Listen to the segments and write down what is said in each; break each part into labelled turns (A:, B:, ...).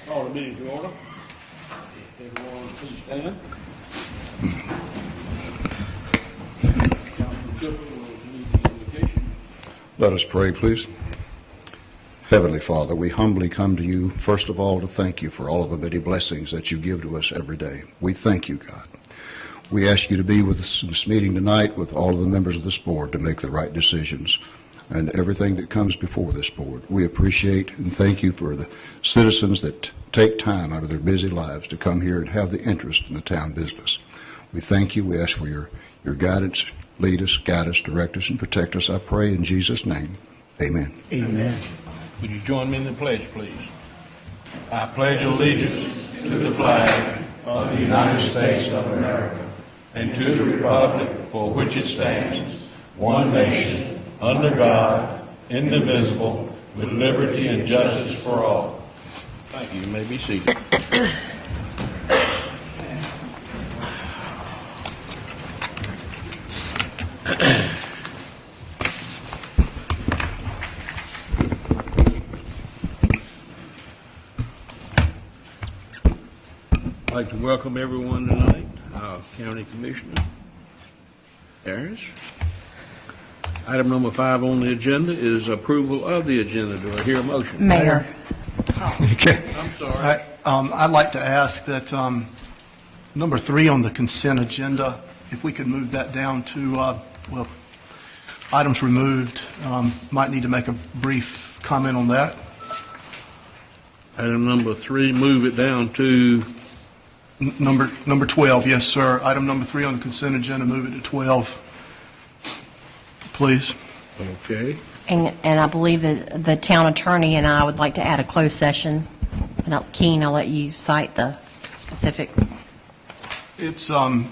A: Call the meeting to order. Everyone, please stand. Councilman Cooper will lead the invocation.
B: Let us pray, please. Heavenly Father, we humbly come to you, first of all, to thank you for all of the many blessings that you give to us every day. We thank you, God. We ask you to be with us in this meeting tonight with all of the members of this board to make the right decisions and everything that comes before this board. We appreciate and thank you for the citizens that take time out of their busy lives to come here and have the interest in the town business. We thank you. We ask for your guidance. Lead us, guide us, direct us, and protect us. I pray in Jesus' name. Amen.
C: Amen.
A: Would you join me in the pledge, please? I pledge allegiance to the flag of the United States of America and to the republic for which it stands, one nation, under God, indivisible, with liberty and justice for all. Thank you. You may be seated. I'd like to welcome everyone tonight. County Commissioner Harris. Item number 5 on the agenda is approval of the agenda. Do I hear a motion?
C: Mayor.
B: Okay.
A: I'm sorry.
C: I'd like to ask that number 3 on the consent agenda, if we could move that down to, items removed. Might need to make a brief comment on that.
A: Item number 3, move it down to,
C: Number 12, yes, sir. Item number 3 on the consent agenda, move it to 12, please.
A: okay.
D: And I believe that the town attorney and I would like to add a closed session. And Keen, I'll let you cite the specific.
C: It's, the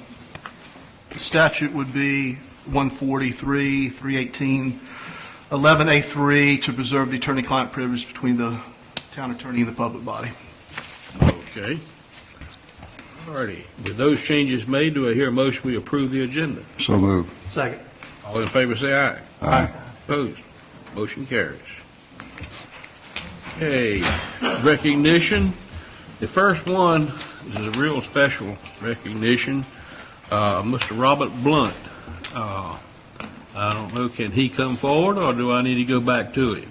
C: statute would be 143, 318, 11A3 to preserve the attorney-client privilege between the town attorney and the public body.
A: Okay. All righty. With those changes made, do I hear a motion we approve the agenda?
B: So move.
C: Second.
A: All in favor say aye.
B: Aye.
A: Opposed? Motion carries. Okay, recognition. The first one is a real special recognition. Mr. Robert Blunt. I don't know, can he come forward or do I need to go back to him?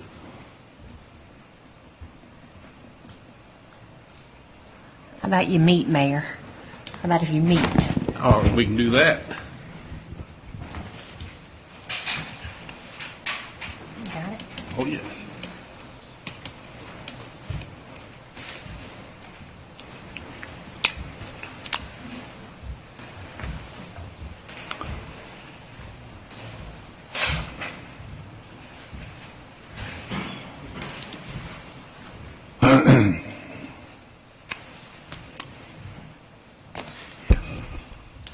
D: How about you meet, Mayor? How about if you meet?
A: Oh, we can do that.
D: Got it?
A: Oh, yes.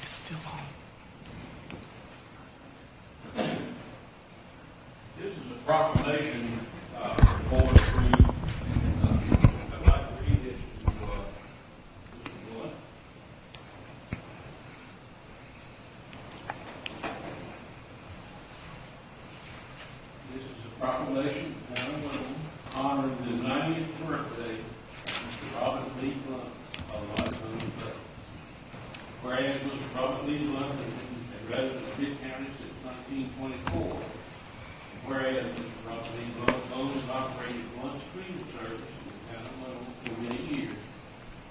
C: It's still on.
A: This is a proclamation for the crew. I'd like to read this to Mr. Blunt. This is a proclamation honoring the 90th birthday of Mr. Robert Lee Blunt of Lightfoot Place. Whereas Mr. Robert Lee Blunt has been a resident of Pitt County since 1924. Whereas Mr. Robert Lee Blunt owns and operated Blunt's Cleaning Service in the town of Little for many years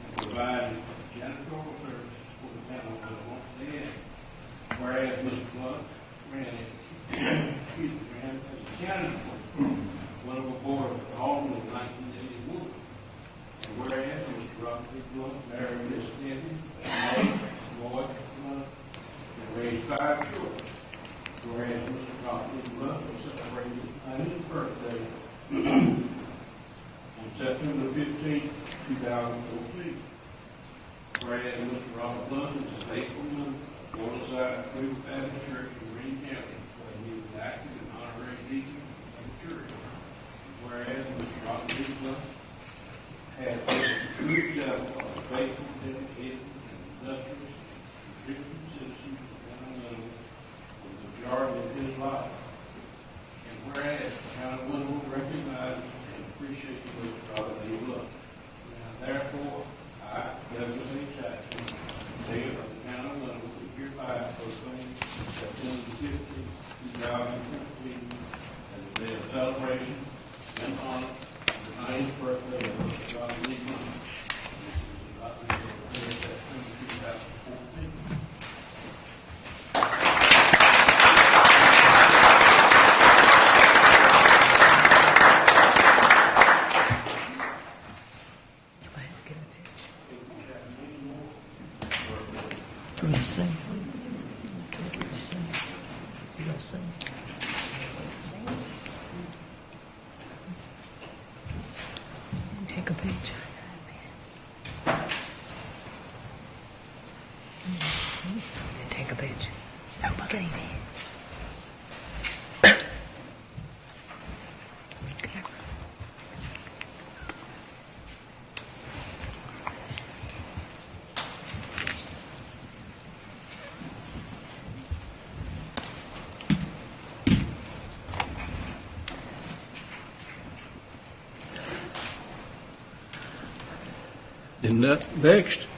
A: and provided janitorial services for the town of Little. And whereas Mr. Blunt ran as a county employee, one of the board of Alderman in 1981. And whereas Mr. Robert Lee Blunt married Miss Debbie Lloyd Blunt and raised 5 children. Whereas Mr. Robert Lee Blunt was celebrating his 90th birthday on September 15, 2014. Whereas Mr. Robert Blunt is a faithful member of Northside Cleveland Baptist Church in Green County, where he is active in honorary deacon of the church. Whereas Mr. Robert Lee Blunt has been a true example of a faithful, dedicated, and industrious Christian citizen of the town of Little for the majority of his life. And whereas the town of Winterville recognizes and appreciates Mr. Robert Lee Blunt. Now, celebration and honor of the 90th birthday of Mr. Robert Lee Blunt. This is adopted in 2014.
E: You gonna sing? You gonna sing? Take a picture. Take a picture. Okay.
F: And that next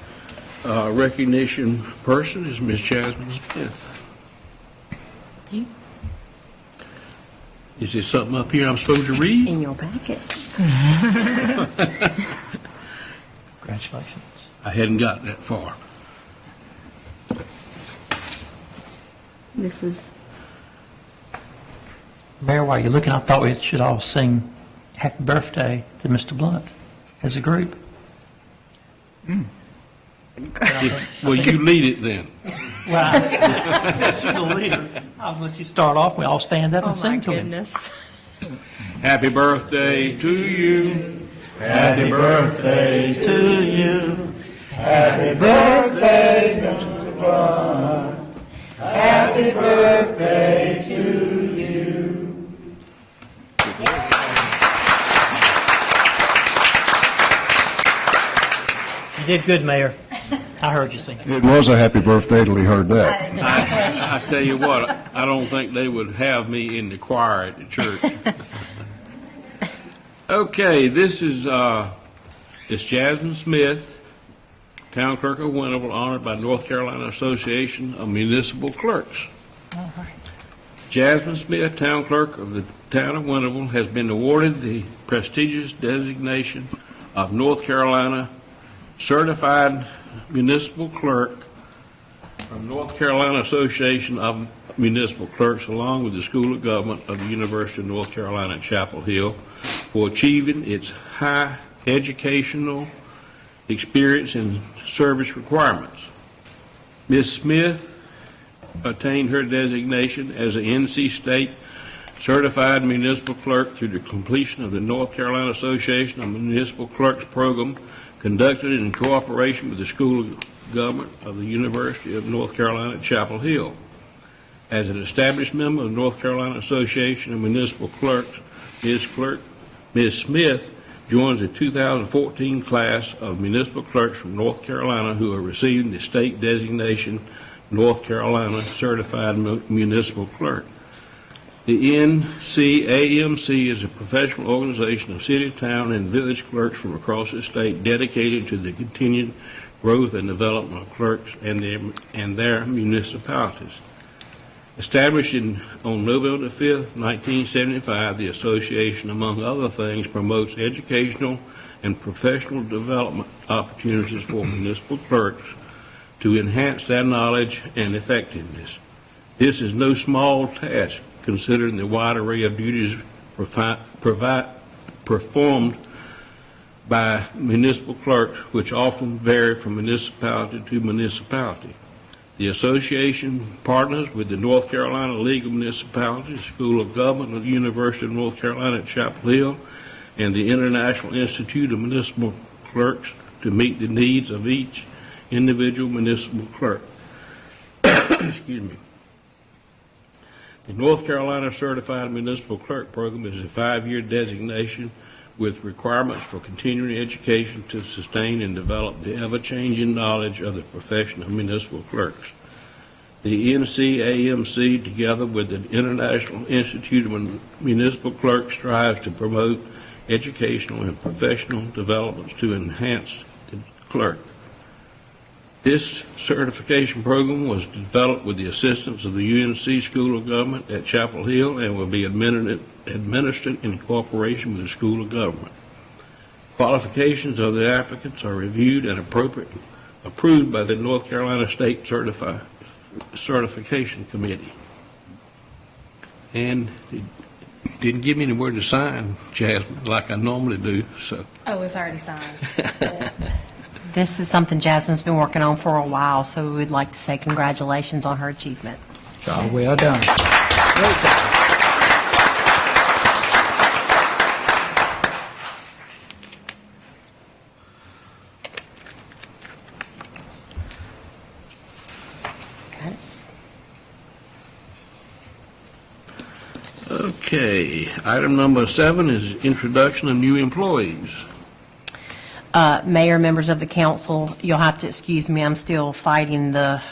F: recognition person is Miss Jasmine Smith.
D: You?
F: Is there something up here I'm supposed to read?
D: In your packet.
E: Congratulations.
F: I hadn't got that far.
D: This is,
E: Mayor, while you're looking, I thought we should all sing happy birthday to Mr. Blunt as a group.
F: Well, you lead it then.
E: Well, since you're the leader, I was going to let you start off. We all stand up
D: oh
E: and
D: my
E: sing to him.
D: goodness.
F: Happy birthday to you.
G: Happy birthday to you. Happy birthday, Mr. Blunt. Happy birthday to you.
E: You did good, Mayor. I heard you sing.
B: It was a happy birthday till he heard that.
F: I tell you what, I don't think they would have me in the choir at the church. Okay, this is Jasmine Smith, Town Clerk of Winterville, honored by North Carolina Association of Municipal Clerks. Jasmine Smith, Town Clerk of the Town of Winterville, has been awarded the prestigious designation of North Carolina Certified Municipal Clerk from North Carolina Association of Municipal Clerks, along with the School of Government of the University of North Carolina at Chapel Hill, for achieving its high educational experience and service requirements. Ms. Smith attained her designation as an NC State Certified Municipal Clerk through the completion of the North Carolina Association of Municipal Clerks program conducted in cooperation with the School of Government of the University of North Carolina at Chapel Hill. As an established member of the North Carolina Association of Municipal Clerks, Ms. Smith joins the 2014 class of municipal clerks from North Carolina who are receiving the state designation North Carolina Certified Municipal Clerk. The NCAMC is a professional organization of city, town, and village clerks from across the state dedicated to the continued growth and development of clerks and their municipalities. Established on November 5th, 1975, the association, among other things, promotes educational and professional development opportunities for municipal clerks to enhance their knowledge and effectiveness. This is no small task, considering the wide array of duties performed by municipal clerks, which often vary from municipality to municipality. The association partners with the North Carolina League of Municipalities, School of Government of the University of North Carolina at Chapel Hill, and the International Institute of Municipal Clerks to meet the needs of each individual municipal clerk. Excuse me. The North Carolina Certified Municipal Clerk Program is a 5-year designation with requirements for continuing education to sustain and develop the ever-changing knowledge of the profession of municipal clerks. The NCAMC, together with the International Institute of Municipal Clerks, strives to promote educational and professional developments to enhance the clerk. This certification program was developed with the assistance of the UNC School of Government at Chapel Hill and will be administered in cooperation with the School of Government. Qualifications of the applicants are reviewed and approved by the North Carolina State Certification Committee. And it didn't give me anywhere to sign, Jasmine, like I normally do, so.
H: Oh, it's already signed.
D: This is something Jasmine's been working on for a while, so we would like to say congratulations on her achievement.
G: Job well done. Great job.
F: Okay, item number 7 is introduction of new employees.
D: Mayor, members of the council, you'll have to excuse me, I'm still fighting the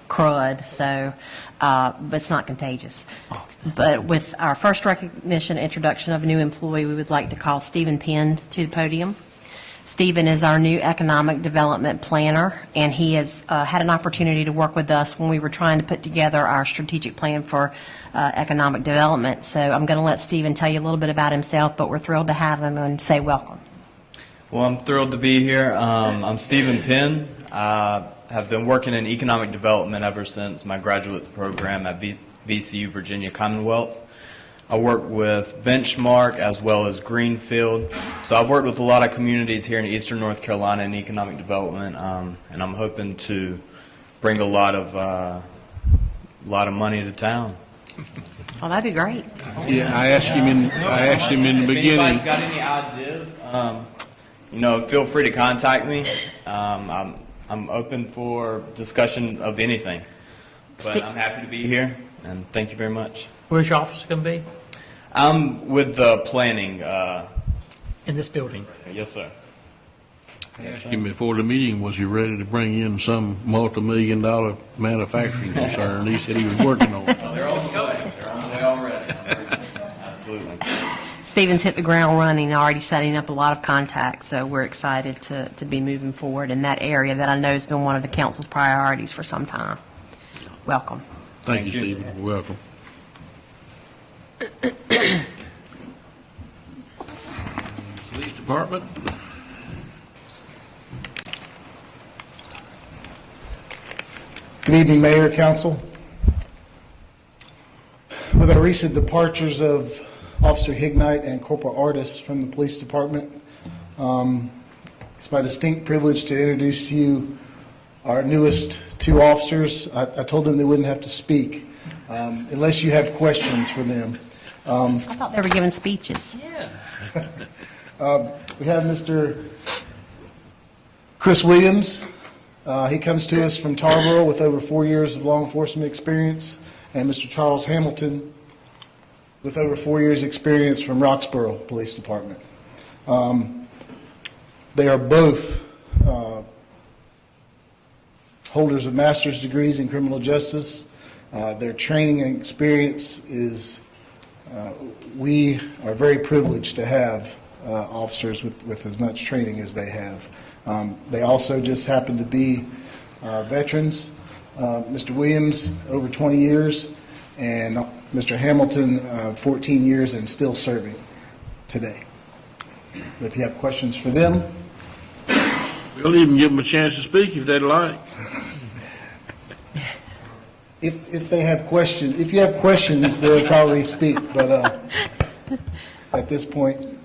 D: crud, so, but it's not contagious. But with our first recognition, introduction of a new employee, we would like to call Stephen Penn to the podium. Stephen is our new economic development planner, and he has had an opportunity to work with us when we were trying to put together our strategic plan for economic development. So I'm going to let Stephen tell you a little bit about himself, but we're thrilled to have him and say welcome.
I: Well, I'm thrilled to be here. I'm Stephen Penn. I have been working in economic development ever since my graduate program at VCU Virginia Commonwealth. I work with Benchmark as well as Greenfield. So I've worked with a lot of communities here in eastern North Carolina in economic development, and I'm hoping to bring a lot of money to town.
D: Oh, that'd be great.
F: Yeah, I asked him in the
I: If
F: beginning.
I: anybody's got any ideas, feel free to contact me. I'm open for discussion of anything. But I'm happy to be here, and thank you very much.
E: Where's your office going to be?
I: I'm with the planning.
E: In this building.
I: Yes, sir.
F: I asked him before the meeting, was he ready to bring in some multi-million-dollar manufacturing concern? He said he was working on it.
I: They're on the way. They're on the way already. Absolutely.
D: Stephen's hit the ground running, already setting up a lot of contacts, so we're excited to be moving forward in that area that I know has been one of the council's priorities for some time. Welcome.
F: Thank you, Stephen. You're welcome. Police Department.
J: Good evening, Mayor, Council. With our recent departures of Officer Hignite and Corporal Artis from the Police Department, it's my distinct privilege to introduce to you our newest two officers. I told them they wouldn't have to speak unless you have questions for them.
D: I thought they were giving speeches.
J: We have Mr. Chris Williams. He comes to us from Tarboro with over 4 years of law enforcement experience, and Mr. Charles Hamilton with over 4 years' experience from Roxborough Police Department. They are both holders of master's degrees in criminal justice. Their training and experience is, we are very privileged to have officers with as much training as they have. They also just happen to be veterans. Mr. Williams, over 20 years, and Mr. Hamilton, 14 years and still serving today. If you have questions for them.
F: We'll even give them a chance to speak if they'd like.
J: If they have questions, if you have questions, they'll probably speak, but at this point.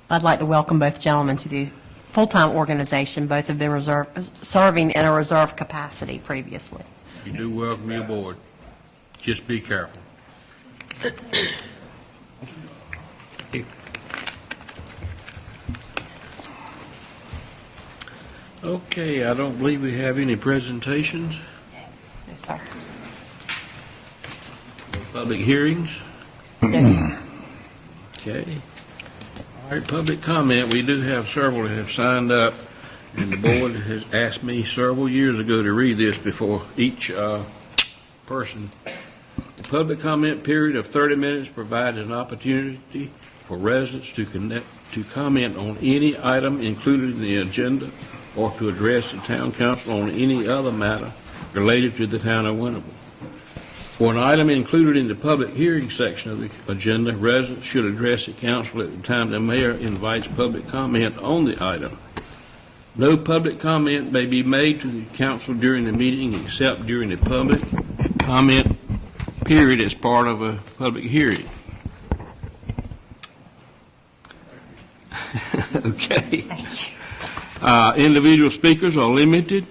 D: I'd like to welcome both gentlemen to the full-time organization. Both have been serving in a reserve capacity previously.
F: You do welcome you aboard. Just be careful. Okay, I don't believe we have any presentations.
D: No, sir.
F: Public hearings.
D: No, sir.
F: Okay. All right, public comment. We do have several that have signed up, and the board has asked me several years ago to read this before each person. The public comment period of 30 minutes provides an opportunity for residents to comment on any item included in the agenda or to address the town council on any other matter related to the town of Winterville. For an item included in the public hearing section of the agenda, residents should address the council at the time the mayor invites public comment on the item. No public comment may be made to the council during the meeting except during the public comment period as part of a public hearing. Okay.
D: Thank you.
F: Individual speakers are limited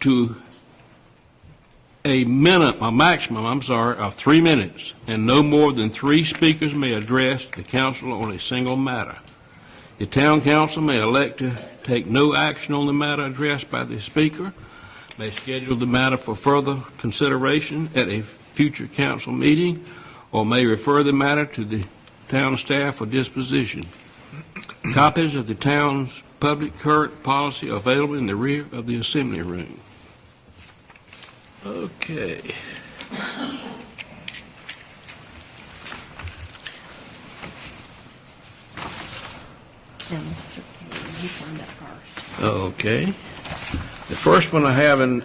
F: to a maximum of 3 minutes, and no more than 3 speakers may address the council on a single matter. The town council may elect to take no action on the matter addressed by the speaker, may schedule the matter for further consideration at a future council meeting, or may refer the matter to the town staff for disposition. Copies of the town's public current policy are available in the rear of the assembly room. Okay.
D: Now, Mr. King, you signed up first.
F: Okay. The first one I have and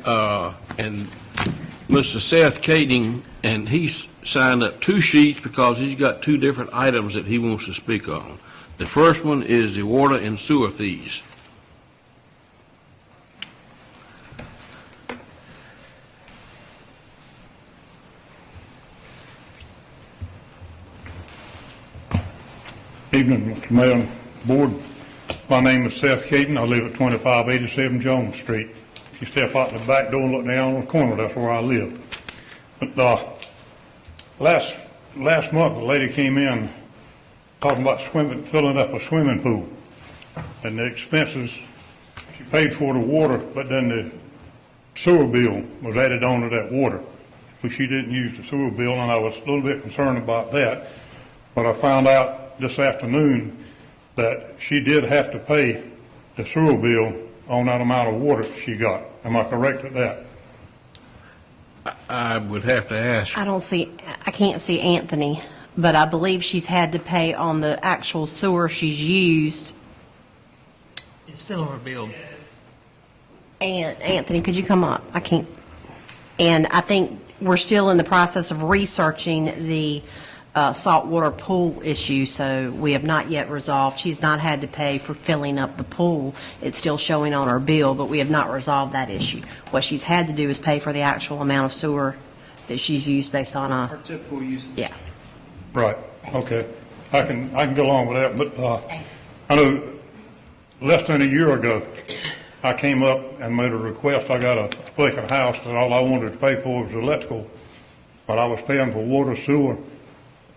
F: Mr. Seth Kading, and he's signed up 2 sheets because he's got 2 different items that he wants to speak on. The first one is the water and sewer fees.
H: Evening, Mr. Mayor and Board. My name is Seth Keaton. I live at 2587 Jones Street. If you step out the back door and look down on the corner, that's where I live. But last month, a lady came in talking about filling up a swimming pool. And the expenses, she paid for the water, but then the sewer bill was added on to that water. So she didn't use the sewer bill, and I was a little bit concerned about that. But I found out this afternoon that she did have to pay the sewer bill on that amount of water she got. Am I correct at that?
F: I would have to ask.
D: I can't see Anthony, but I believe she's had to pay on the actual sewer she's used.
E: It's still on her bill.
D: And Anthony, could you come up? I can't. And I think we're still in the process of researching the saltwater pool issue, so we have not yet resolved. She's not had to pay for filling up the pool. It's still showing on her bill, but we have not resolved that issue. What she's had to do is pay for the actual amount of sewer that she's used based on
G: Our typical usage.
D: yeah.
H: Right, okay. I can go along with that, but I know less than a year ago, I came up and made a request. I got a vacant house that all I wanted to pay for was electrical, but I was paying for water, sewer,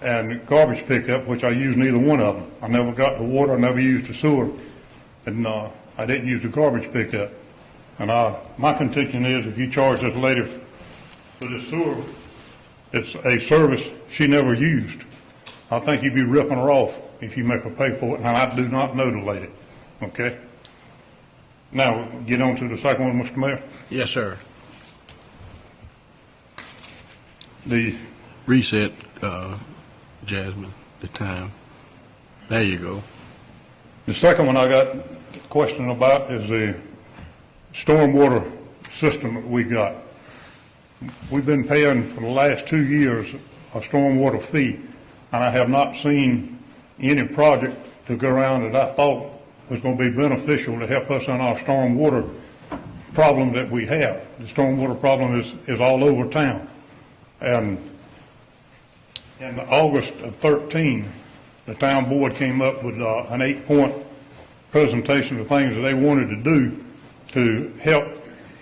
H: and garbage pickup, which I used neither one of them. I never got the water, I never used the sewer, and I didn't use the garbage pickup. And my contention is if you charge this lady for the sewer, it's a service she never used. I think you'd be ripping her off if you make her pay for it, and I do not know the lady, okay? Now, get on to the second one, Mr. Mayor.
F: Yes, sir.
H: The
F: Reset, Jasmine, the time. There you go.
H: The second one I got a question about is the stormwater system that we got. We've been paying for the last 2 years a stormwater fee, and I have not seen any project to go around that I thought was going to be beneficial to help us in our stormwater problem that we have. The stormwater problem is all over town. And in August of 13, the town board came up with an 8-point presentation of things that they wanted to do to help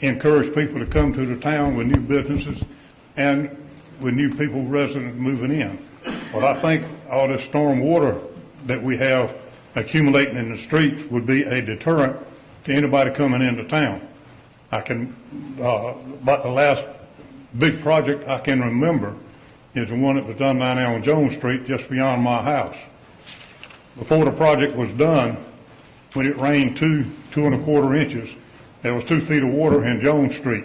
H: encourage people to come to the town with new businesses and with new people, residents moving in. But I think all this storm water that we have accumulating in the streets would be a deterrent to anybody coming into town. About the last big project I can remember is the one that was done down there on Jones Street, just beyond my house. Before the project was done, when it rained 2.25 inches, there was 2 feet of water in Jones Street.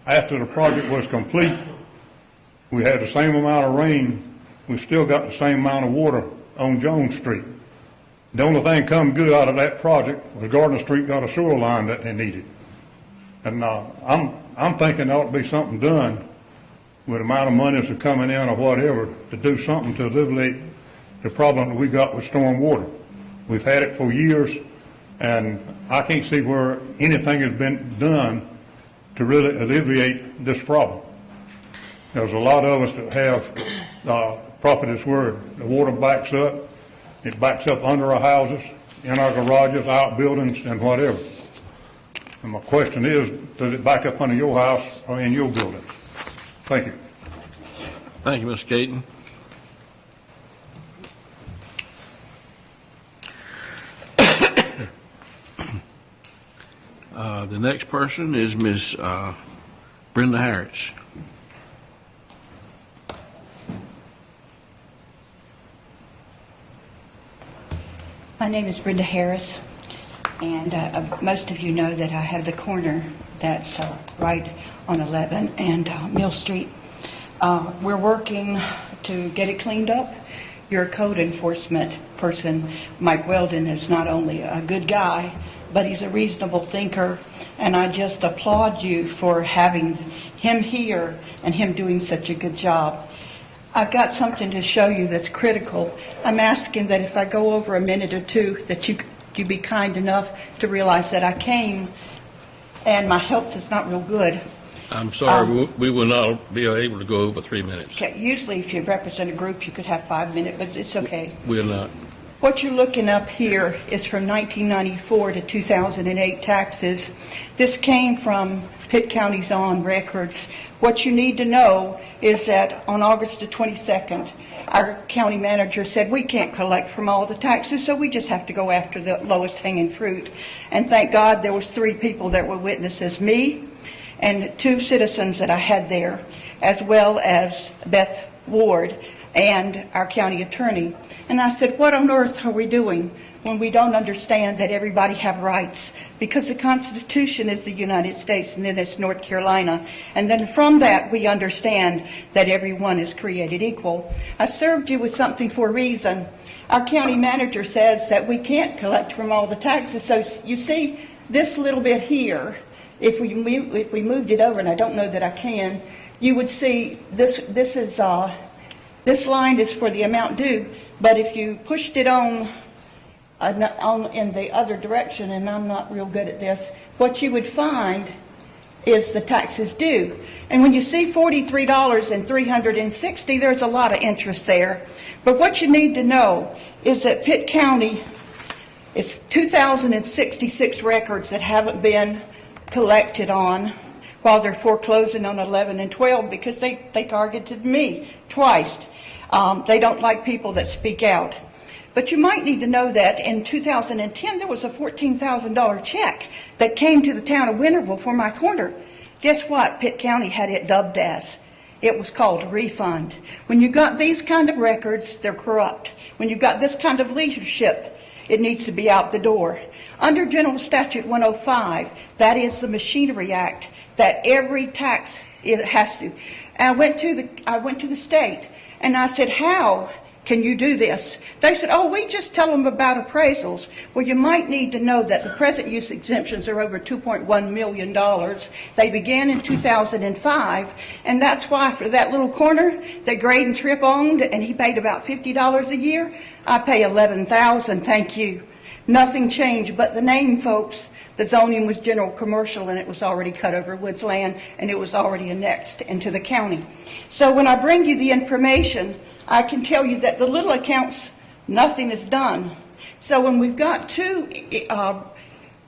H: After the project was complete, we had the same amount of rain we've still got the same amount of water on Jones Street. The only thing come good out of that project was Gardner Street got a sewer line that they needed. And I'm thinking there ought to be something done with the amount of money that's coming in or whatever to do something to alleviate the problem that we got with storm water. We've had it for years, and I can't see where anything has been done to really alleviate this problem. There's a lot of us that have properties where the water backs up. It backs up under our houses, in our garages, outbuildings, and whatever. And my question is, does it back up under your house or in your building? Thank you.
F: Thank you, Mr. Caton. The next person is Ms. Brenda Harris.
K: My name is Brenda Harris, and most of you know that I have the corner that's right on 11 and Mill Street. We're working to get it cleaned up. Your code enforcement person, Mike Weldon, is not only a good guy, but he's a reasonable thinker, and I just applaud you for having him here and him doing such a good job. I've got something to show you that's critical. I'm asking that if I go over a minute or two, that you be kind enough to realize that I came and my health is not real good.
F: I'm sorry, we will not be able to go over 3 minutes.
K: Okay, usually if you represent a group, you could have 5 minutes, but it's okay.
F: We'll not.
K: What you're looking up here is from 1994 to 2008 taxes. This came from Pitt County's on records. What you need to know is that on August the 22nd, our county manager said we can't collect from all the taxes, so we just have to go after the lowest hanging fruit. And thank God there was 3 people that were witnesses, me and 2 citizens that I had there, as well as Beth Ward and our county attorney. And I said, what on earth are we doing when we don't understand that everybody have rights? Because the Constitution is the United States, and then it's North Carolina. And then from that, we understand that everyone is created equal. I served you with something for a reason. Our county manager says that we can't collect from all the taxes. So you see, this little bit here, if we moved it over, and I don't know that I can, you would see this line is for the amount due, but if you pushed it on in the other direction, and I'm not real good at this, what you would find is the taxes due. And when you see $43,360, there's a lot of interest there. But what you need to know is that Pitt County is 2,066 records that haven't been collected on while they're foreclosing on 11 and 12 because they targeted me twice. They don't like people that speak out. But you might need to know that in 2010, there was a $14,000 check that came to the town of Winterville for my corner. Guess what? Pitt County had it dubbed as. It was called a refund. When you got these kind of records, they're corrupt. When you got this kind of leadership, it needs to be out the door. Under General Statute 105, that is the Machinery Act, that every tax it has to. And I went to the state and I said, how can you do this? They said, oh, we just tell them about appraisals. Well, you might need to know that the present use exemptions are over $2.1 million. They began in 2005, and that's why for that little corner that Graydon Tripp owned, and he paid about $50 a year, I pay $11,000, thank you. Nothing changed but the name, folks. The zoning was general commercial, and it was already cut over woods land, and it was already annexed into the county. So when I bring you the information, I can tell you that the little accounts, nothing is done. So when we've got 2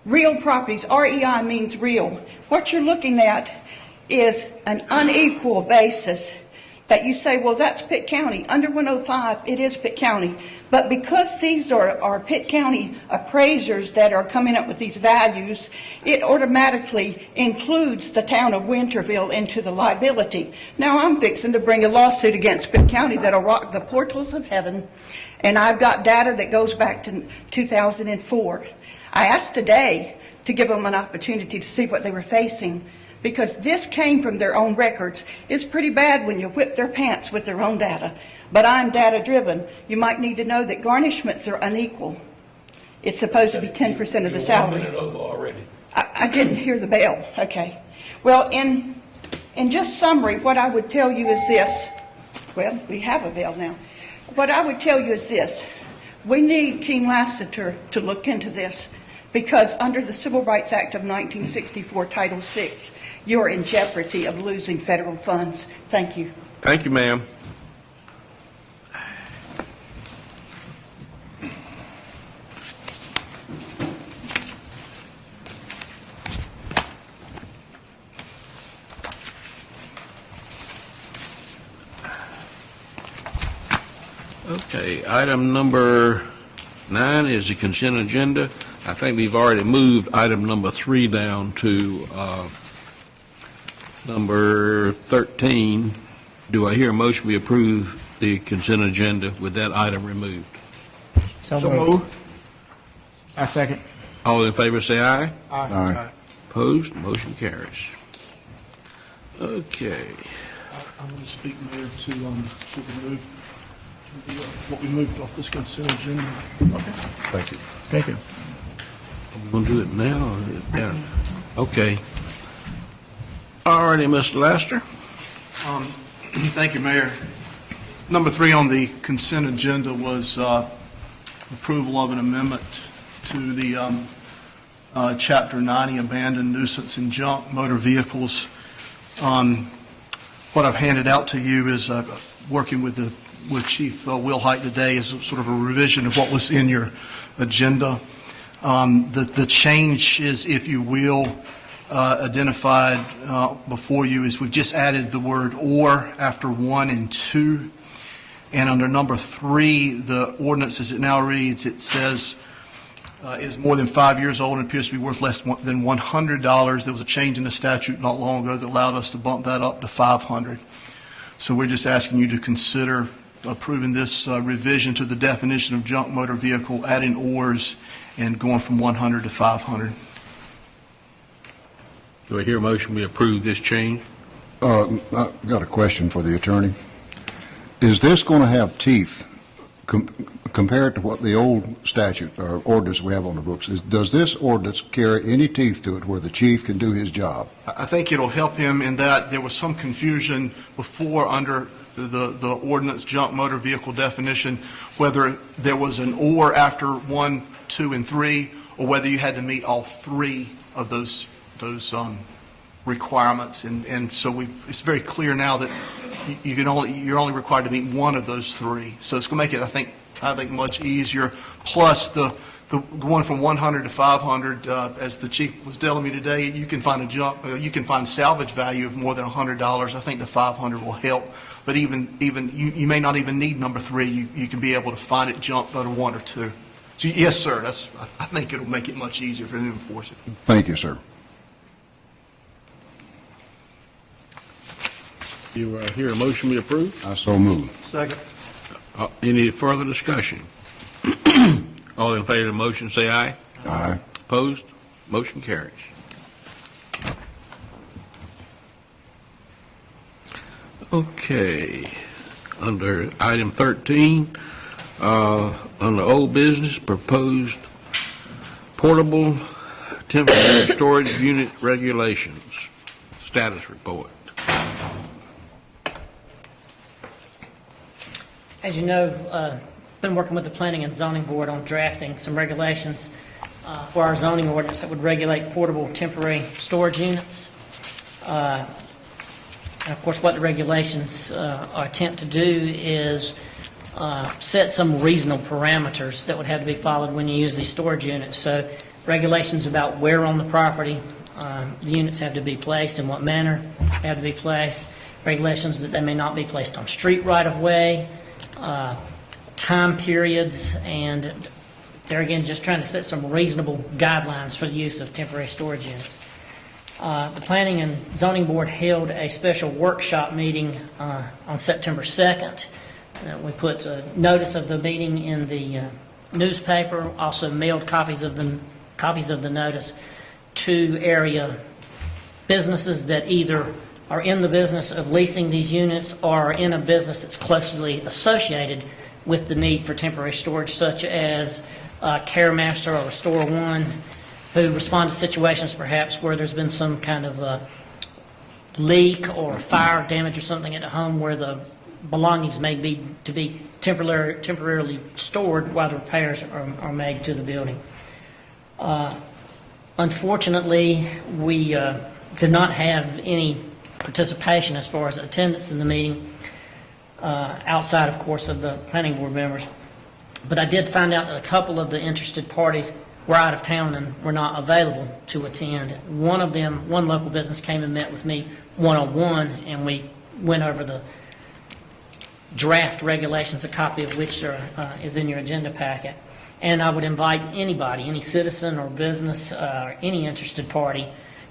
K: real properties, REI means real, what you're looking at is an unequal basis that you say, well, that's Pitt County. Under 105, it is Pitt County. But because these are Pitt County appraisers that are coming up with these values, it automatically includes the town of Winterville into the liability. Now, I'm fixing to bring a lawsuit against Pitt County that'll rock the portals of heaven, and I've got data that goes back to 2004. I asked today to give them an opportunity to see what they were facing. because this came from their own records. It's pretty bad when you whip their pants with their own data, but I'm data-driven. You might need to know that garnishments are unequal. It's supposed to be 10% of the salary.
A: You're 1 minute over already.
K: I didn't hear the bell. Okay. Well, in just summary, what I would tell you is this. Well, we have a bell now. What I would tell you is this. We need King Lassiter to look into this, because under the Civil Rights Act of 1964, Title VI, you're in jeopardy of losing federal funds. Thank you.
F: Thank you, ma'am. Okay, item number 9 is the consent agenda. I think we've already moved item number 3 down to number 13. Do I hear a motion we approve the consent agenda with that item removed?
G: So moved. I second.
F: All in favor say aye.
B: Aye.
F: Opposed? Motion carries. Okay.
C: I'm going to speak, Mayor, to remove what we moved off this consent agenda. Okay.
B: Thank you.
G: Thank you.
F: Are we going to do it now or is it down? Okay. All righty, Mr. Lester.
C: Thank you, Mayor. Number 3 on the consent agenda was approval of an amendment to the Chapter 90 Abandoned Nuisance and Junk Motor Vehicles. What I've handed out to you is working with Chief Will Height today is sort of a revision of what was in your agenda. The change is, if you will, identified before you is we've just added the word "or" after 1 and 2. And under number 3, the ordinance as it now reads, it says, is more than 5 years old and appears to be worth less than $100. There was a change in the statute not long ago that allowed us to bump that up to $500. So we're just asking you to consider approving this revision to the definition of junk motor vehicle, adding "ors" and going from 100 to 500.
F: Do I hear a motion we approve this change?
B: I've got a question for the attorney. Is this going to have teeth compared to what the old statute or ordinance we have on the books? Does this ordinance carry any teeth to it where the chief can do his job?
C: I think it'll help him in that there was some confusion before under the ordinance junk motor vehicle definition, whether there was an "or" after 1, 2, and 3, or whether you had to meet all 3 of those requirements. And so it's very clear now that you're only required to meet 1 of those 3. So it's going to make it, I think much easier. Plus the going from 100 to 500, as the chief was telling me today, you can find you can find salvage value of more than $100. I think the 500 will help. But even you may not even need number 3. You can be able to find it junk under 1 or 2. So yes, sir. I think it'll make it much easier for them to enforce it.
B: Thank you, sir.
F: You hear a motion we approve?
B: I so move.
C: Second.
F: Any further discussion? All in favor of the motion say aye.
B: Aye.
F: Opposed? Motion carries. Okay. Under item 13, under old business, proposed portable temporary storage unit regulations. Status report.
L: As you know, been working with the Planning and Zoning Board on drafting some regulations for our zoning ordinance that would regulate portable temporary storage units. And of course, what the regulations attempt to do is set some reasonable parameters that would have to be followed when you use these storage units. So regulations about where on the property the units have to be placed, in what manner they have to be placed, regulations that they may not be placed on street right-of-way, time periods, and there again, just trying to set some reasonable guidelines for the use of temporary storage units. The Planning and Zoning Board held a special workshop meeting on September 2nd. We put a notice of the meeting in the newspaper, also mailed copies of the notice to area businesses that either are in the business of leasing these units or are in a business that's closely associated with the need for temporary storage, such as CareMaster or Restore One, who respond to situations perhaps where there's been some kind of leak or fire damage or something at the home where the belongings may be to be temporarily stored while the repairs are made to the building. Unfortunately, we did not have any participation as far as attendance in the meeting, outside, of course, of the planning board members. But I did find out that a couple of the interested parties were out of town and were not available to attend. One of them, one local business, came and met with me one-on-one, and we went over the draft regulations, a copy of which is in your agenda packet. And I would invite anybody, any citizen or business, or any interested party,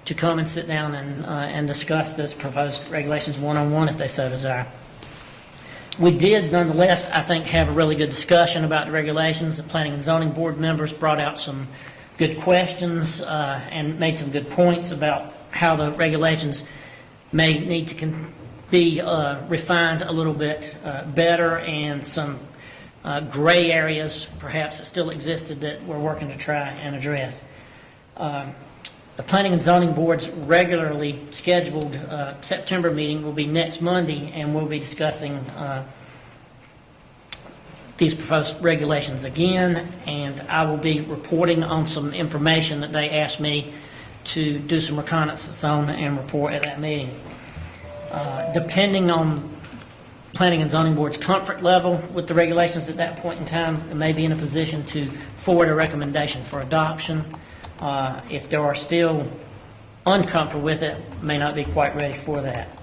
L: to come and sit down and discuss this proposed regulations one-on-one if they so desire. We did, nonetheless, I think, have a really good discussion about the regulations. The Planning and Zoning Board members brought out some good questions and made some good points about how the regulations may need to be refined a little bit better, and some gray areas perhaps that still existed that we're working to try and address. The Planning and Zoning Board's regularly scheduled September meeting will be next Monday, and we'll be discussing these proposed regulations again, and I will be reporting on some information that they asked me to do some reconnaissance on and report at that meeting. Depending on Planning and Zoning Board's comfort level with the regulations at that point in time, it may be in a position to forward a recommendation for adoption. If they are still uncomfortable with it, may not be quite ready for that.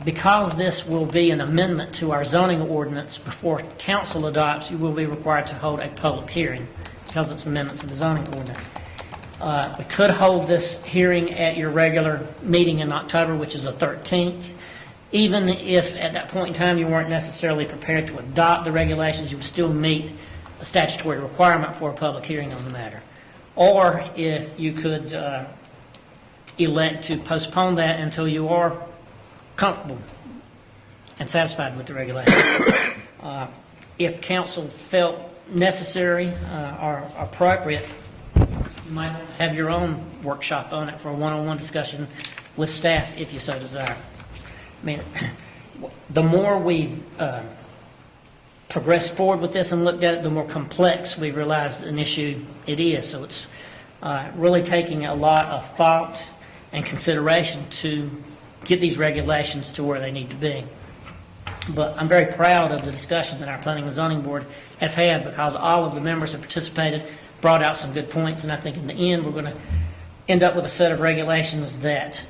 L: Because this will be an amendment to our zoning ordinance, before council adopts, you will be required to hold a public hearing because it's an amendment to the zoning ordinance. We could hold this hearing at your regular meeting in October, which is the 13th. Even if at that point in time you weren't necessarily prepared to adopt the regulations, you would still meet a statutory requirement for a public hearing on the matter. Or if you could elect to postpone that until you are comfortable and satisfied with the regulations. If council felt necessary or appropriate, you might have your own workshop on it for a one-on-one discussion with staff if you so desire. I mean, the more we progressed forward with this and looked at it, the more complex we realized an issue it is. So it's really taking a lot of thought and consideration to get these regulations to where they need to be. But I'm very proud of the discussion that our Planning and Zoning Board has had, because all of the members have participated, brought out some good points, and I think in the end we're going to end up with a set of regulations that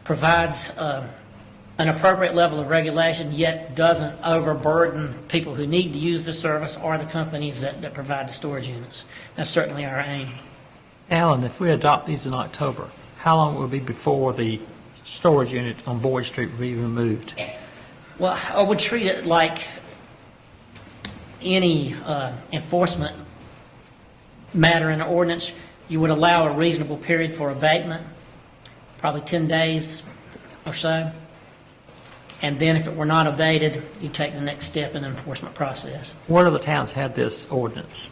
L: provides an appropriate level of regulation, yet doesn't overburden people who need to use the service or the companies that provide the storage units. That's certainly our aim.
E: Alan, if we adopt these in October, how long will it be before the storage unit on Boyd Street will be removed?
L: Well, I would treat it like any enforcement matter in an ordinance. You would allow a reasonable period for abatement, probably 10 days or so. And then if it were not abated, you take the next step in the enforcement process.
E: What other towns have this ordinance?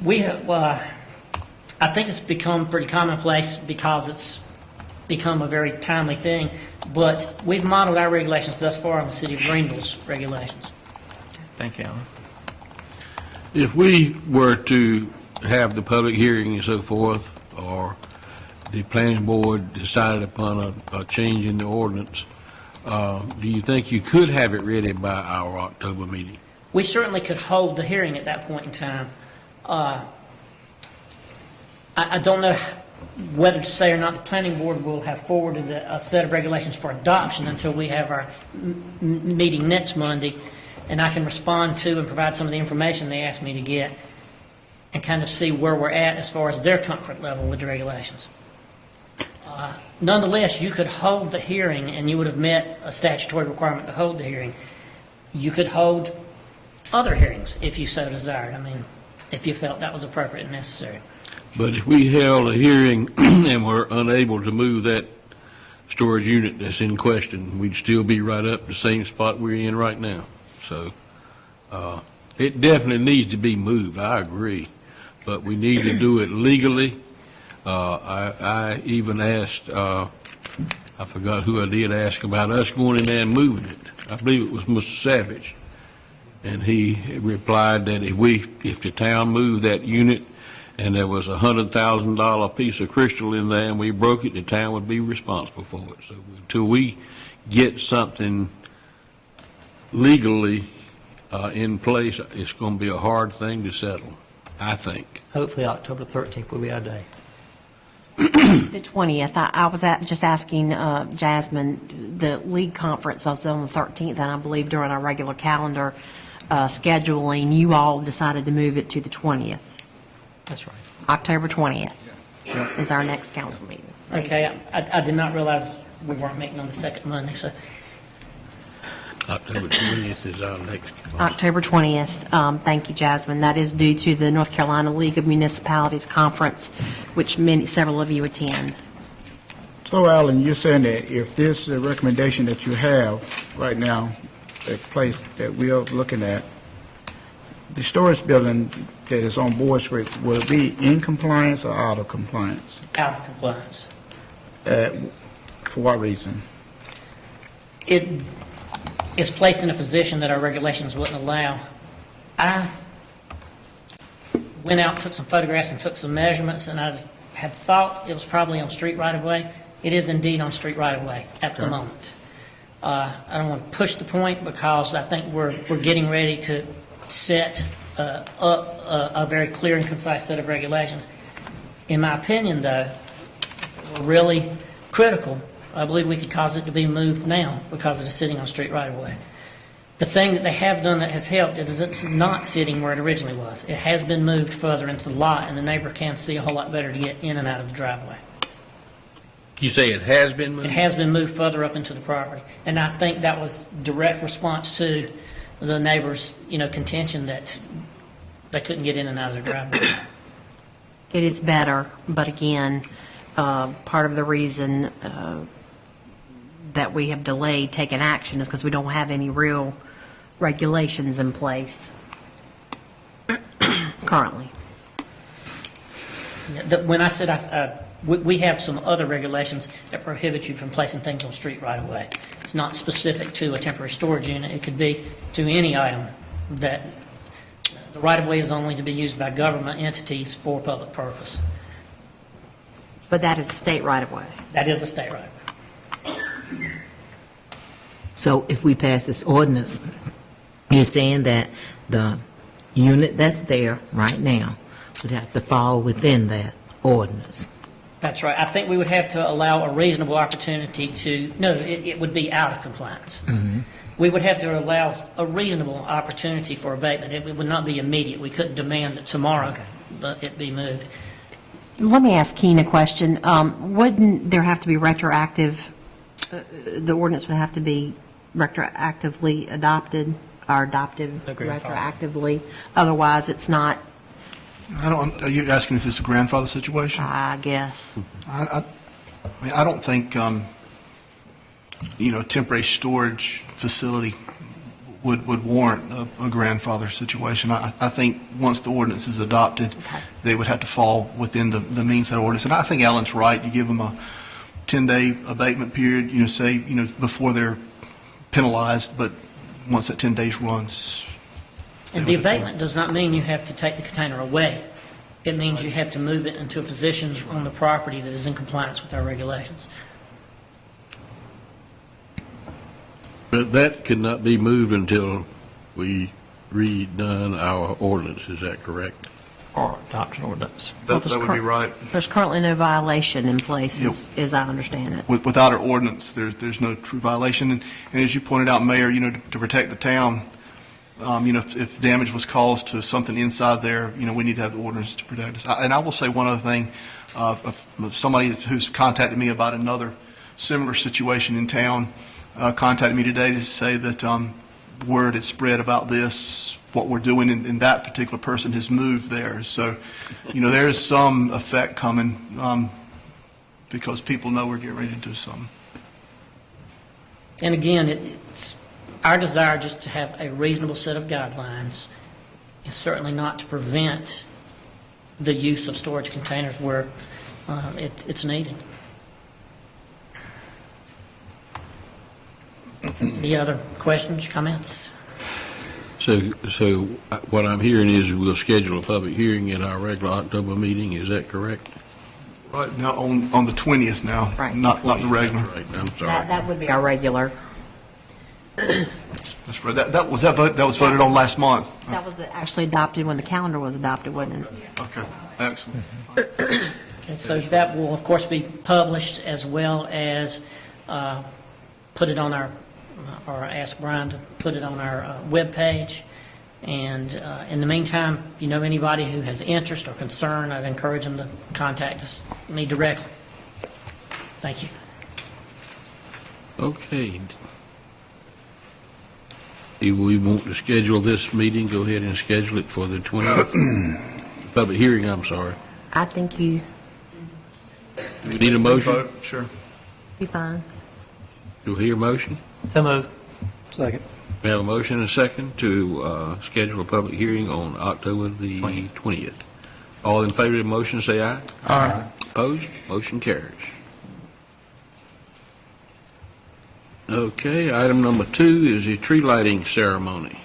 L: We have, I think it's become pretty commonplace because it's become a very timely thing, but we've modeled our regulations thus far on the City of Greenville's regulations.
E: Thank you, Alan.
F: If we were to have the public hearing and so forth, or the planning board decided upon a change in the ordinance, do you think you could have it ready by our October meeting?
L: We certainly could hold the hearing at that point in time. I don't know whether to say or not the planning board will have forwarded a set of regulations for adoption until we have our meeting next Monday, and I can respond to and provide some of the information they asked me to get and kind of see where we're at as far as their comfort level with the regulations. Nonetheless, you could hold the hearing, and you would have met a statutory requirement to hold the hearing. You could hold other hearings if you so desired, if you felt that was appropriate and necessary.
F: But if we held a hearing and were unable to move that storage unit that's in question, we'd still be right up the same spot we're in right now. So it definitely needs to be moved, I agree, but we need to do it legally. I even asked, I forgot who I did ask about us going in there and moving it. I believe it was Mr. Savage. And he replied that if the town moved that unit and there was a $100,000 piece of crystal in there and we broke it, the town would be responsible for it. So until we get something legally in place, it's going to be a hard thing to settle, I think.
E: Hopefully October 13th will be our day.
D: The 20th, I was just asking Jasmine, the league conference was on the 13th, and I believe during our regular calendar scheduling, you all decided to move it to the 20th.
E: That's right.
D: October 20th is our next council meeting.
L: Okay, I did not realize we weren't meeting on the second Monday, so.
F: October 20th is our next.
D: October 20th. Thank you, Jasmine. That is due to the North Carolina League of Municipalities Conference, which several of you attend.
G: So, Alan, you're saying that if this recommendation that you have right now, the place that we are looking at, the storage building that is on Boyd Street, will it be in compliance or out of compliance?
L: Out of compliance.
G: For what reason?
L: It is placed in a position that our regulations wouldn't allow. I went out, took some photographs, and took some measurements, and I had thought it was probably on street right-of-way. It is indeed on street right-of-way at the moment. I don't want to push the point because I think we're getting ready to set up a very clear and concise set of regulations. In my opinion, though, we're really critical. I believe we could cause it to be moved now because it is sitting on street right-of-way. The thing that they have done that has helped is it's not sitting where it originally was. It has been moved further into the lot, and the neighbor can see a whole lot better to get in and out of the driveway.
F: You say it has been moved?
L: It has been moved further up into the property, and I think that was direct response to the neighbor's, contention that they couldn't get in and out of their driveway.
D: It is better, but again, part of the reason that we have delayed taking action is because we don't have any real regulations in place currently.
L: When I said we have some other regulations that prohibit you from placing things on street right away. It's not specific to a temporary storage unit. It could be to any item that the right of way is only to be used by government entities for public purpose.
D: But that is a state right of way.
L: That is a state right of way.
M: So if we pass this ordinance, you're saying that the unit that's there right now would have to fall within that ordinance?
L: That's right. I think we would have to allow a reasonable opportunity to, no, it would be out of compliance.
M: Mm-hmm.
L: We would have to allow a reasonable opportunity for abatement. It would not be immediate. We couldn't demand that tomorrow it be moved.
D: Let me ask Keene a question. Wouldn't there have to be retroactive, the ordinance would have to be retroactively adopted, or adopted retroactively? Otherwise, it's not,
C: Are you asking if this is a grandfather situation?
D: I guess.
C: I don't think, temporary storage facility would warrant a grandfather situation. I think once the ordinance is adopted, they would have to fall within the means of that ordinance. And I think Alan's right. You give them a 10-day abatement period, before they're penalized, but once that 10 days runs.
L: And the abatement does not mean you have to take the container away. It means you have to move it into a position on the property that is in compliance with our regulations.
F: But that could not be moved until we redone our ordinance, is that correct?
E: Or adopt an ordinance.
C: That would be right.
D: There's currently no violation in place, as I understand it.
C: Without our ordinance, there's no true violation. And as you pointed out, Mayor, to protect the town, if damage was caused to something inside there, we need to have the ordinance to protect us. And I will say one other thing, of somebody who's contacted me about another similar situation in town, contacted me today to say that word had spread about this what we're doing, and that particular person has moved there. So, there is some effect coming because people know we're getting ready to do something.
L: And again, it's our desire just to have a reasonable set of guidelines, and certainly not to prevent the use of storage containers where it's needed. Any other questions, comments?
F: So what I'm hearing is we'll schedule a public hearing at our regular October meeting, is that correct?
C: Right now, on the 20th now,
D: Right.
C: not the regular.
F: Right, I'm sorry.
D: That would be our regular.
C: That's right. That was voted on last month.
D: That was actually adopted when the calendar was adopted, wasn't it?
C: Okay, excellent.
L: Okay, so that will, of course, be published as well as put it on our, or ask Brian to put it on our webpage. And in the meantime, if you know anybody who has interest or concern, I'd encourage them to contact me directly. Thank you.
F: Okay. Do we want to schedule this meeting? Go ahead and schedule it for the 20th. Public hearing, I'm sorry.
D: I think you
F: Do we need a motion?
C: Vote, sure.
D: be fine.
F: Do we hear a motion?
E: So moved.
G: Second.
F: We have a motion and a second to schedule a public hearing on October the 20th. All in favor of the motion, say aye.
G: Aye.
F: Opposed? Motion carries. Okay, item number 2 is the tree lighting ceremony.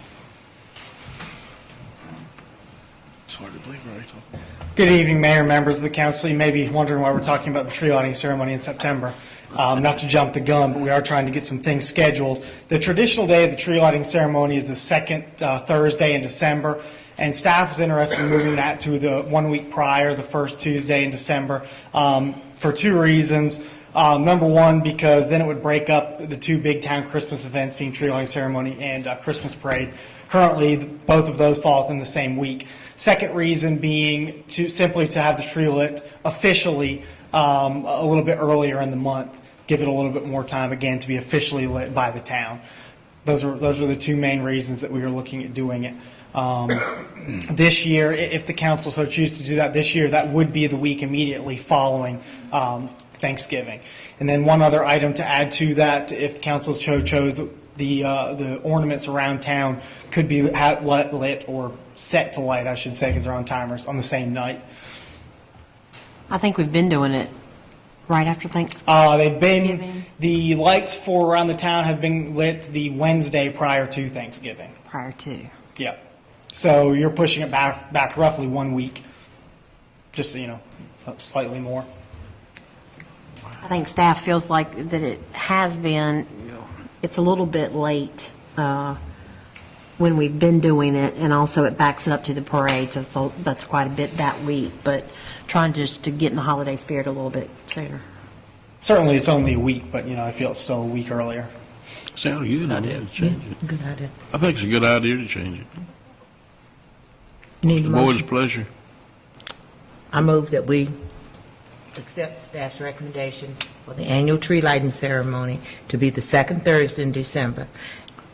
C: It's hard to believe we're already talking.
N: Good evening, Mayor and members of the council. You may be wondering why we're talking about the tree lighting ceremony in September. Not to jump the gun, but we are trying to get some things scheduled. The traditional day of the tree lighting ceremony is the second Thursday in December, and staff is interested in moving that to the 1 week prior, the first Tuesday in December, for 2 reasons. Number one, because then it would break up the 2 big town Christmas events, being tree lighting ceremony and Christmas parade. Currently, both of those fall within the same week. Second reason being simply to have the tree lit officially a little bit earlier in the month, give it a little bit more time again to be officially lit by the town. Those are the 2 main reasons that we are looking at doing it. This year, if the council so chooses to do that this year, that would be the week immediately following Thanksgiving. And then one other item to add to that, if the council chose the ornaments around town could be lit or set to light, I should say, because they're on timers, on the same night.
D: I think we've been doing it right after Thanksgiving.
N: They've been, the lights for around the town have been lit the Wednesday prior to Thanksgiving.
D: Prior to.
N: Yeah. So you're pushing it back roughly 1 week, just, slightly more.
D: I think staff feels like that it has been, it's a little bit late when we've been doing it, and also it backs it up to the parade, so that's quite a bit that week, but trying just to get in the holiday spirit a little bit sooner.
N: Certainly, it's only a week, but, I feel it's still a week earlier.
F: Sounds good idea to change it.
M: Good idea.
F: I think it's a good idea to change it.
M: Need a
F: The board's
M: motion?
F: pleasure.
M: I move that we accept staff's recommendation for the annual tree lighting ceremony to be the second Thursday in December,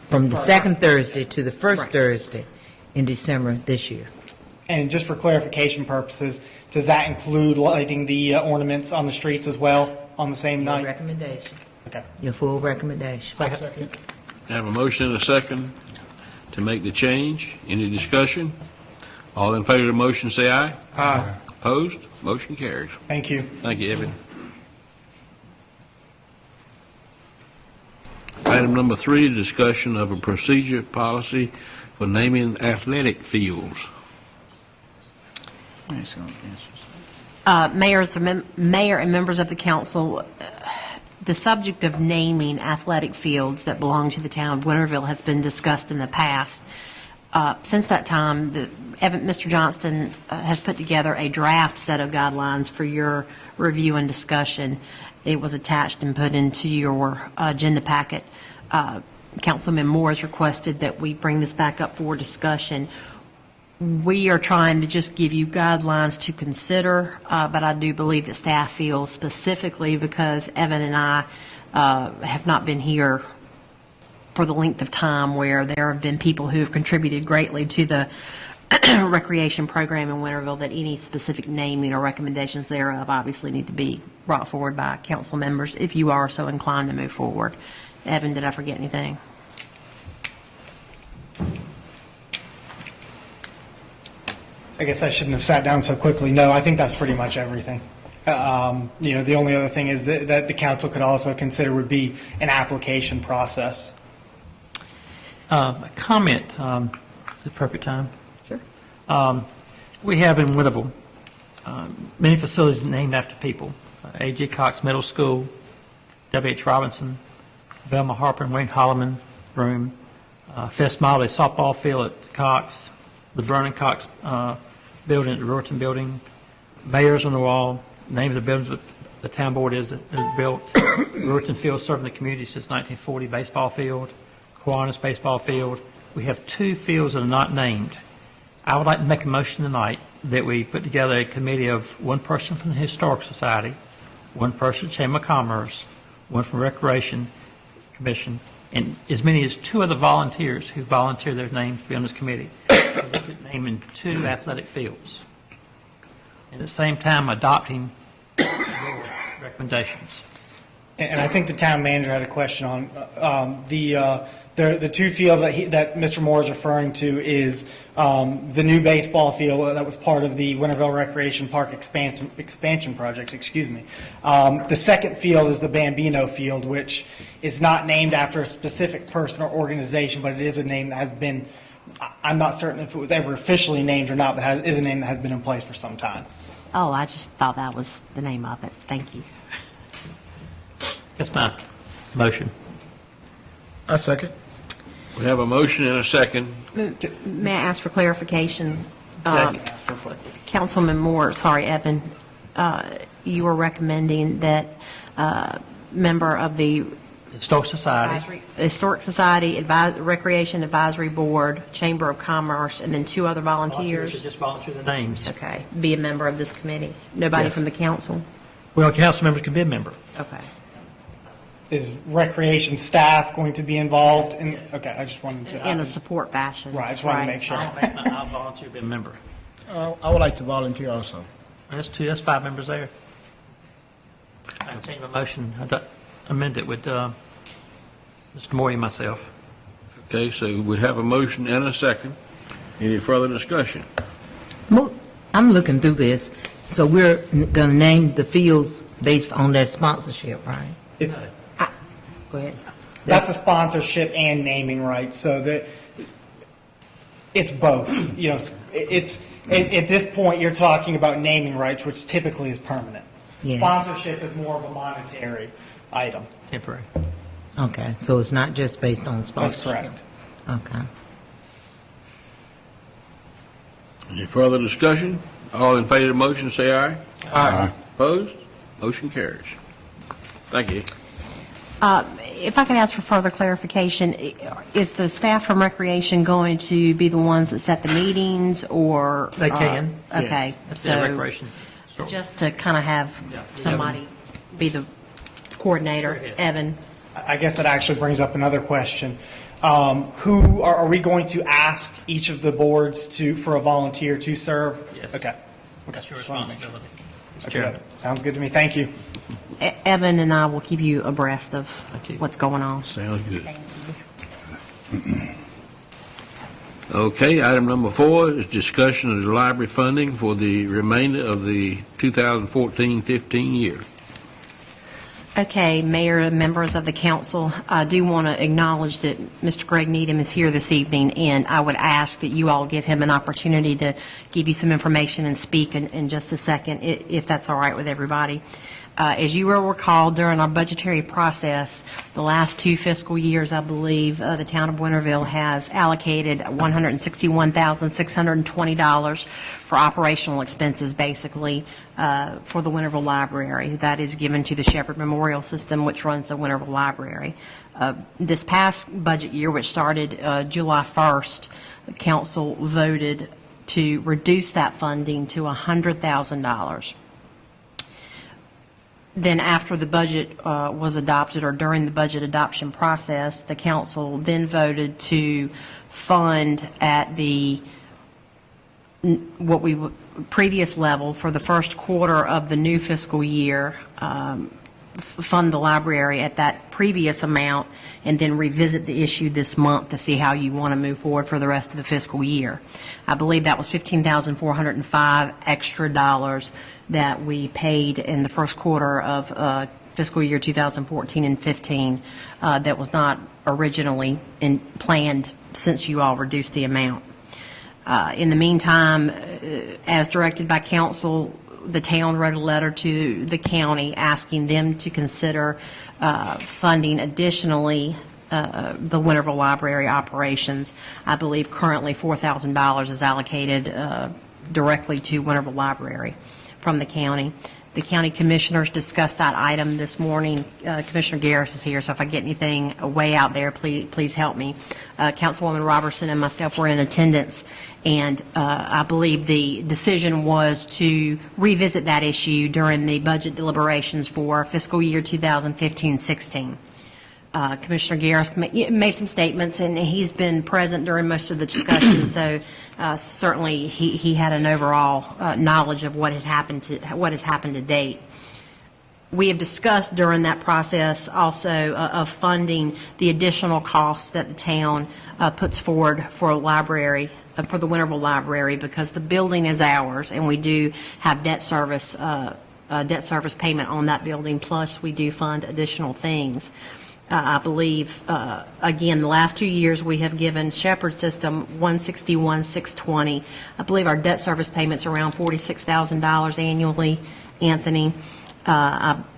M: from the second Thursday to the first Thursday in December this year.
N: And just for clarification purposes, does that include lighting the ornaments on the streets as well on the same
M: Your
N: night?
M: recommendation,
N: Okay.
M: your full recommendation.
N: Second.
F: I have a motion and a second to make the change. Any discussion? All in favor of the motion, say aye.
N: Aye.
F: Opposed? Motion carries.
N: Thank you.
F: Thank you, Evan. Item number 3, discussion of a procedure policy for naming athletic fields.
D: Mayor and members of the council, the subject of naming athletic fields that belong to the town of Winterville has been discussed in the past. Since that time, Mr. Johnston has put together a draft set of guidelines for your review and discussion. It was attached and put into your agenda packet. Councilman Moore has requested that we bring this back up for discussion. We are trying to just give you guidelines to consider, but I do believe that staff feels specifically because Evan and I have not been here for the length of time where there have been people who have contributed greatly to the recreation program in Winterville, that any specific naming or recommendations thereof obviously need to be brought forward by council members if you are so inclined to move forward. Evan, did I forget anything?
N: I guess I shouldn't have sat down so quickly. No, I think that's pretty much everything. The only other thing is that the council could also consider would be an application process.
E: A comment, the appropriate time.
D: Sure.
E: We have in Winterville many facilities named after people. A.J. Cox Middle School, W.H. Robinson, Velma Harper and Wayne Holloman Room, Fest Miley softball field at Cox, the Vernon Cox building at the Rorton Building, Mayors on the wall, names of buildings that the town board is built, Rorton Field serving the community since 1940, baseball field, Kiwanis baseball field. We have 2 fields that are not named. I would like to make a motion tonight that we put together a committee of 1 person from the Historic Society, 1 person from the Chamber of Commerce, 1 from Recreation Commission, and as many as 2 other volunteers who volunteer their names to be on this committee. To look at naming 2 athletic fields. And at the same time adopting recommendations.
N: And I think the town manager had a question on the 2 fields that Mr. Moore is referring to is the new baseball field that was part of the Winterville Recreation Park expansion project. Excuse me. The second field is the Bambino Field, which is not named after a specific person or organization, but it is a name that has been. I'm not certain if it was ever officially named or not, but is a name that has been in place for some time.
D: Oh, I just thought that was the name of it. Thank you.
E: That's my motion.
G: I second.
F: We have a motion and a second.
D: May I ask for clarification?
N: Yes.
D: Councilman Moore, sorry, Evan, you were recommending that member of the
E: Historic Society.
D: Recreation Advisory Board, Chamber of Commerce, and then 2 other volunteers?
E: Should just volunteer the names.
D: Okay, be a member of this committee? Nobody
E: Yes.
D: from the council?
E: Well, council members can be a member.
D: Okay.
N: Is recreation staff going to be involved?
E: Yes.
N: Okay, I just wanted to.
D: In a support fashion.
N: Right, I just wanted to make sure.
E: I'll volunteer to be a member.
G: I would like to volunteer also.
E: That's 2, that's 5 members there. I change my motion, amend it with Mr. Moore and myself.
F: Okay, so we have a motion and a second. Any further discussion?
M: I'm looking through this, so we're going to name the fields based on their sponsorship, right?
N: It's
M: Go ahead.
N: that's a sponsorship and naming rights, so that it's both. It's at this point you're talking about naming rights, which typically is permanent.
M: Yes.
N: Sponsorship is more of a monetary item.
E: Temporary.
M: Okay, so it's not just based on
N: That's
M: sponsorship?
N: correct.
M: Okay.
F: Any further discussion? All in favor of the motion, say aye.
G: Aye.
F: Opposed? Motion carries. Thank you.
D: If I could ask for further clarification, is the staff from Recreation going to be the ones that set the meetings, or?
E: They can.
D: Okay.
E: Yes. That's their
D: So
E: recreation.
D: just to kind of have somebody be the coordinator, Evan?
N: I guess that actually brings up another question. Who are we going to ask each of the boards for a volunteer to serve?
E: Yes.
N: Okay.
E: That's your
N: Just wanted to make sure.
E: responsibility. Mr.
N: Okay,
E: Chairman.
N: sounds good to me. Thank you.
D: Evan and I will keep you abreast of
E: Thank you.
D: what's going on.
F: Sounds good. Okay, item number 4 is discussion of the library funding for the remainder of the 2014-15 year.
D: Okay, Mayor and members of the council, I do want to acknowledge that Mr. Greg Needham is here this evening, and I would ask that you all give him an opportunity to give you some information and speak in just a second, if that's all right with everybody. As you will recall, during our budgetary process, the last 2 fiscal years, I believe, the town of Winterville has allocated $161,620 for operational expenses, basically, for the Winterville Library. That is given to the Shepherd Memorial System, which runs the Winterville Library. This past budget year, which started July 1st, the council voted to reduce that funding to $100,000. Then after the budget was adopted, or during the budget adoption process, the council then voted to fund at the previous level for the first quarter of the new fiscal year, fund the library at that previous amount, and then revisit the issue this month to see how you want to move forward for the rest of the fiscal year. I believe that was $15,405 extra dollars that we paid in the first quarter of fiscal year 2014 and 15 that was not originally planned, since you all reduced the amount. In the meantime, as directed by council, the town wrote a letter to the county asking them to consider funding additionally the Winterville Library operations. I believe currently $4,000 is allocated directly to Winterville Library from the county. The county commissioners discussed that item this morning. Commissioner Garris is here, so if I get anything way out there, please help me. Councilwoman Robertson and myself were in attendance, and I believe the decision was to revisit that issue during the budget deliberations for fiscal year 2015-16. Commissioner Garris made some statements, and he's been present during most of the discussion, so certainly he had an overall knowledge of what has happened to date. We have discussed during that process also of funding the additional costs that the town puts forward for a library, for the Winterville Library, because the building is ours, and we do have debt service payment on that building, plus we do fund additional things. I believe, again, the last 2 years we have given Shepherd System $161,620. I believe our debt service payments are around $46,000 annually, Anthony.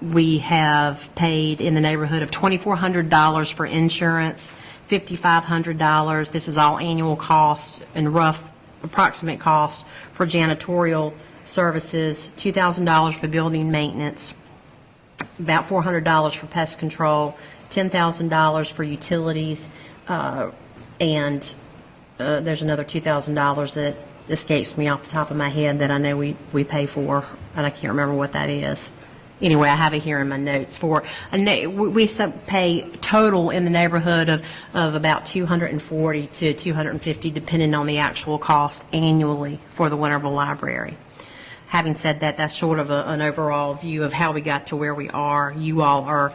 D: We have paid in the neighborhood of $2,400 for insurance, $5,500. This is all annual costs and rough approximate costs for janitorial services, $2,000 for building maintenance, about $400 for pest control, $10,000 for utilities, and there's another $2,000 that escapes me off the top of my head that I know we pay for, and I can't remember what that is. Anyway, I have it here in my notes. We pay total in the neighborhood of about $240 to $250, depending on the actual cost annually for the Winterville Library. Having said that, that's sort of an overall view of how we got to where we are. You all are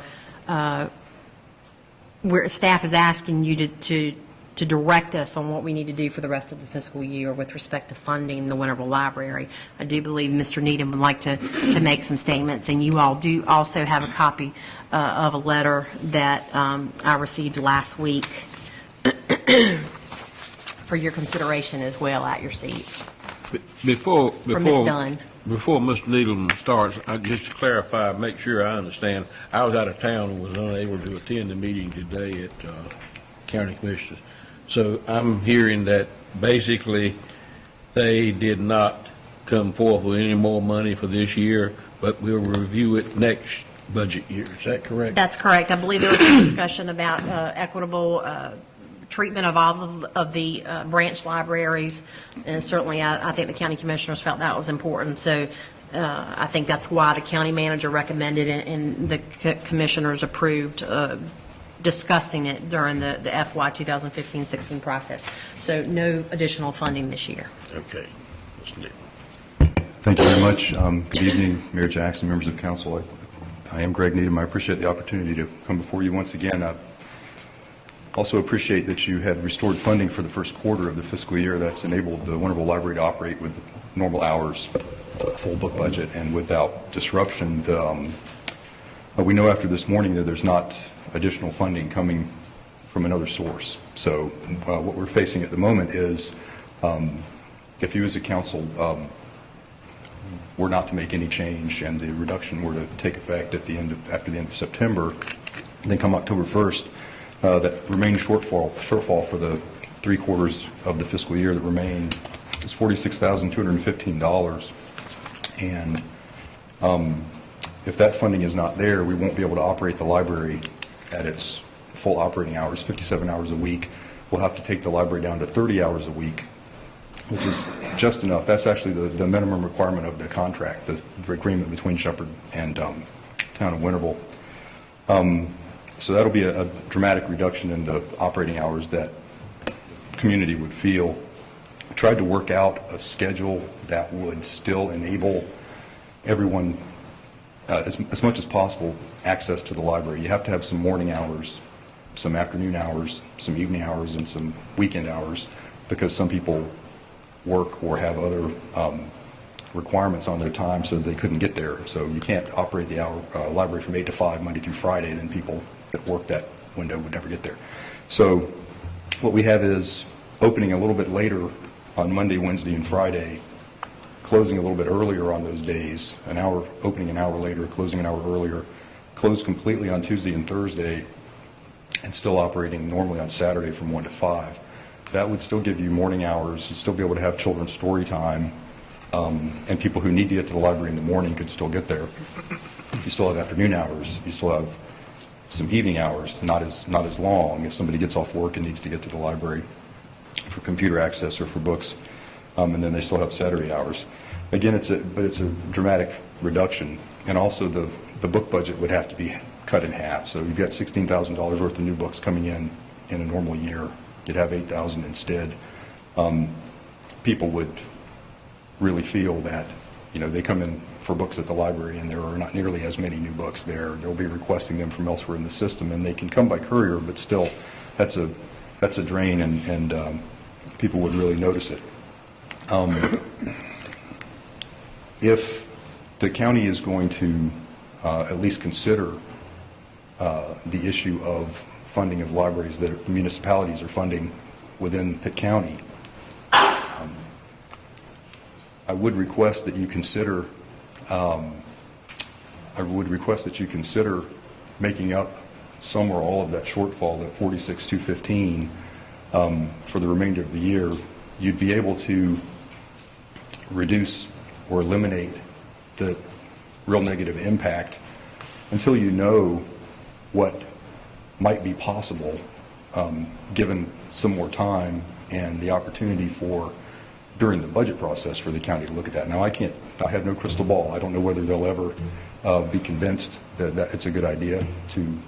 D: where staff is asking you to direct us on what we need to do for the rest of the fiscal year with respect to funding the Winterville Library. I do believe Mr. Needham would like to make some statements, and you all do also have a copy of a letter that I received last week for your consideration as well at your seats.
F: Before
D: Ms. Dunn.
F: Before Mr. Needham starts, just to clarify, make sure I understand, I was out of town and was unable to attend the meeting today at County Commissioners. So I'm hearing that basically they did not come forth with any more money for this year, but we'll review it next budget year. Is that correct?
D: That's correct. I believe there was some discussion about equitable treatment of all of the branch libraries, and certainly I think the county commissioners felt that was important. So I think that's why the county manager recommended it, and the commissioners approved discussing it during the FY 2015-16 process. So no additional funding this year.
F: Okay. Mr. Needham.
O: Thank you very much. Good evening, Mayor Jackson, members of council. I am Greg Needham. I appreciate the opportunity to come before you once again. I also appreciate that you had restored funding for the first quarter of the fiscal year. That's enabled the Winterville Library to operate with normal hours, full book budget, and without disruption. We know after this morning that there's not additional funding coming from another source. So what we're facing at the moment is if you as a council were not to make any change and the reduction were to take effect at after the end of September, then come October 1st, that remaining shortfall for the 3 quarters of the fiscal year that remain is $46,215. And if that funding is not there, we won't be able to operate the library at its full operating hours, 57 hours a week. We'll have to take the library down to 30 hours a week, which is just enough. That's actually the minimum requirement of the contract, the agreement between Shepherd and town of Winterville. So that'll be a dramatic reduction in the operating hours that the community would feel. I tried to work out a schedule that would still enable everyone, as much as possible, access to the library. You have to have some morning hours, some afternoon hours, some evening hours, and some weekend hours, because some people work or have other requirements on their time, so they couldn't get there. So you can't operate the library from 8 to 5, Monday through Friday, then people that work that window would never get there. So what we have is opening a little bit later on Monday, Wednesday, and Friday, closing a little bit earlier on those days, opening an hour later, closing an hour earlier, closed completely on Tuesday and Thursday, and still operating normally on Saturday from 1 to 5. That would still give you morning hours. You'd still be able to have children's story time, and people who need to get to the library in the morning could still get there. You still have afternoon hours. You still have some evening hours, not as long if somebody gets off work and needs to get to the library for computer access or for books, and then they still have Saturday hours. Again, it's a dramatic reduction, and also the book budget would have to be cut in half. So you've got $16,000 worth of new books coming in a normal year. You'd have 8,000 instead. People would really feel that, they come in for books at the library and there are not nearly as many new books there. They'll be requesting them from elsewhere in the system, and they can come by courier, but still, that's a drain, and people would really notice it. If the county is going to at least consider the issue of funding of libraries that municipalities are funding within Pitt County, I would request that you consider making up some or all of that shortfall, that $46,215, for the remainder of the year. You'd be able to reduce or eliminate the real negative impact until you know what might be possible, given some more time and the opportunity during the budget process for the county to look at that. Now, I have no crystal ball. I don't know whether they'll ever be convinced that it's a good idea to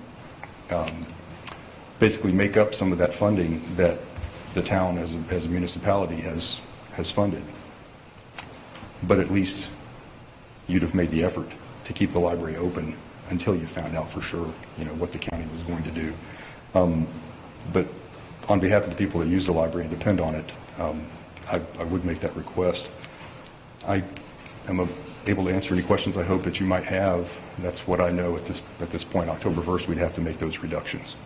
O: basically make up some of that funding that the town as a municipality has funded. But at least you'd have made the effort to keep the library open until you found out for sure, what the county was going to do. But on behalf of the people that use the library and depend on it, I would make that request. I am able to answer any questions I hope that you might have. That's what I know at this point. October 1st, we'd have to make those reductions.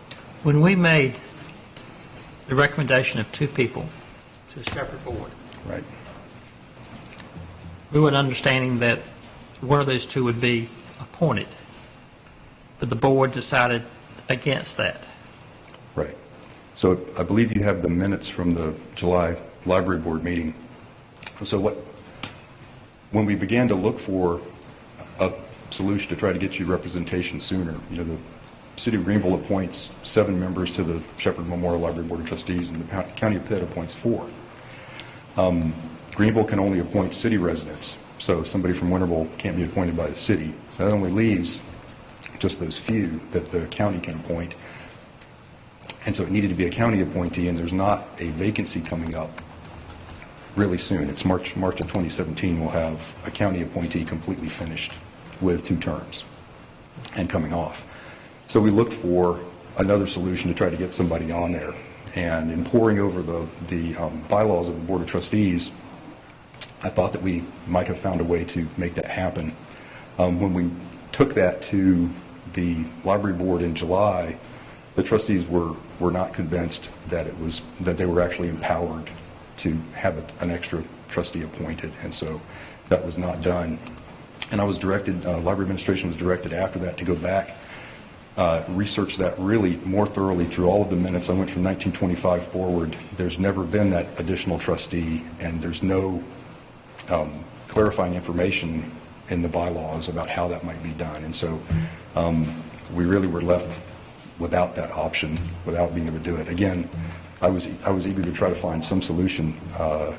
E: When we made the recommendation of 2 people to a separate board,
O: Right.
E: we were understanding that one of those 2 would be appointed, but the board decided against that.
O: Right. So I believe you have the minutes from the July library board meeting. So when we began to look for a solution to try to get you representation sooner, the City of Greenville appoints 7 members to the Shepherd Memorial Library Board of Trustees, and the County of Pitt appoints 4. Greenville can only appoint city residents, so somebody from Winterville can't be appointed by the city. So that only leaves just those few that the county can appoint. And so it needed to be a county appointee, and there's not a vacancy coming up really soon. It's March of 2017, we'll have a county appointee completely finished with 2 terms and coming off. So we looked for another solution to try to get somebody on there. And in poring over the bylaws of the Board of Trustees, I thought that we might have found a way to make that happen. When we took that to the library board in July, the trustees were not convinced that they were actually empowered to have an extra trustee appointed, and so that was not done. And I was directed, library administration was directed after that to go back, research that really more thoroughly through all of the minutes. I went from 1925 forward. There's never been that additional trustee, and there's no clarifying information in the bylaws about how that might be done. And so we really were left without that option, without being able to do it. Again, I was eager to try to find some solution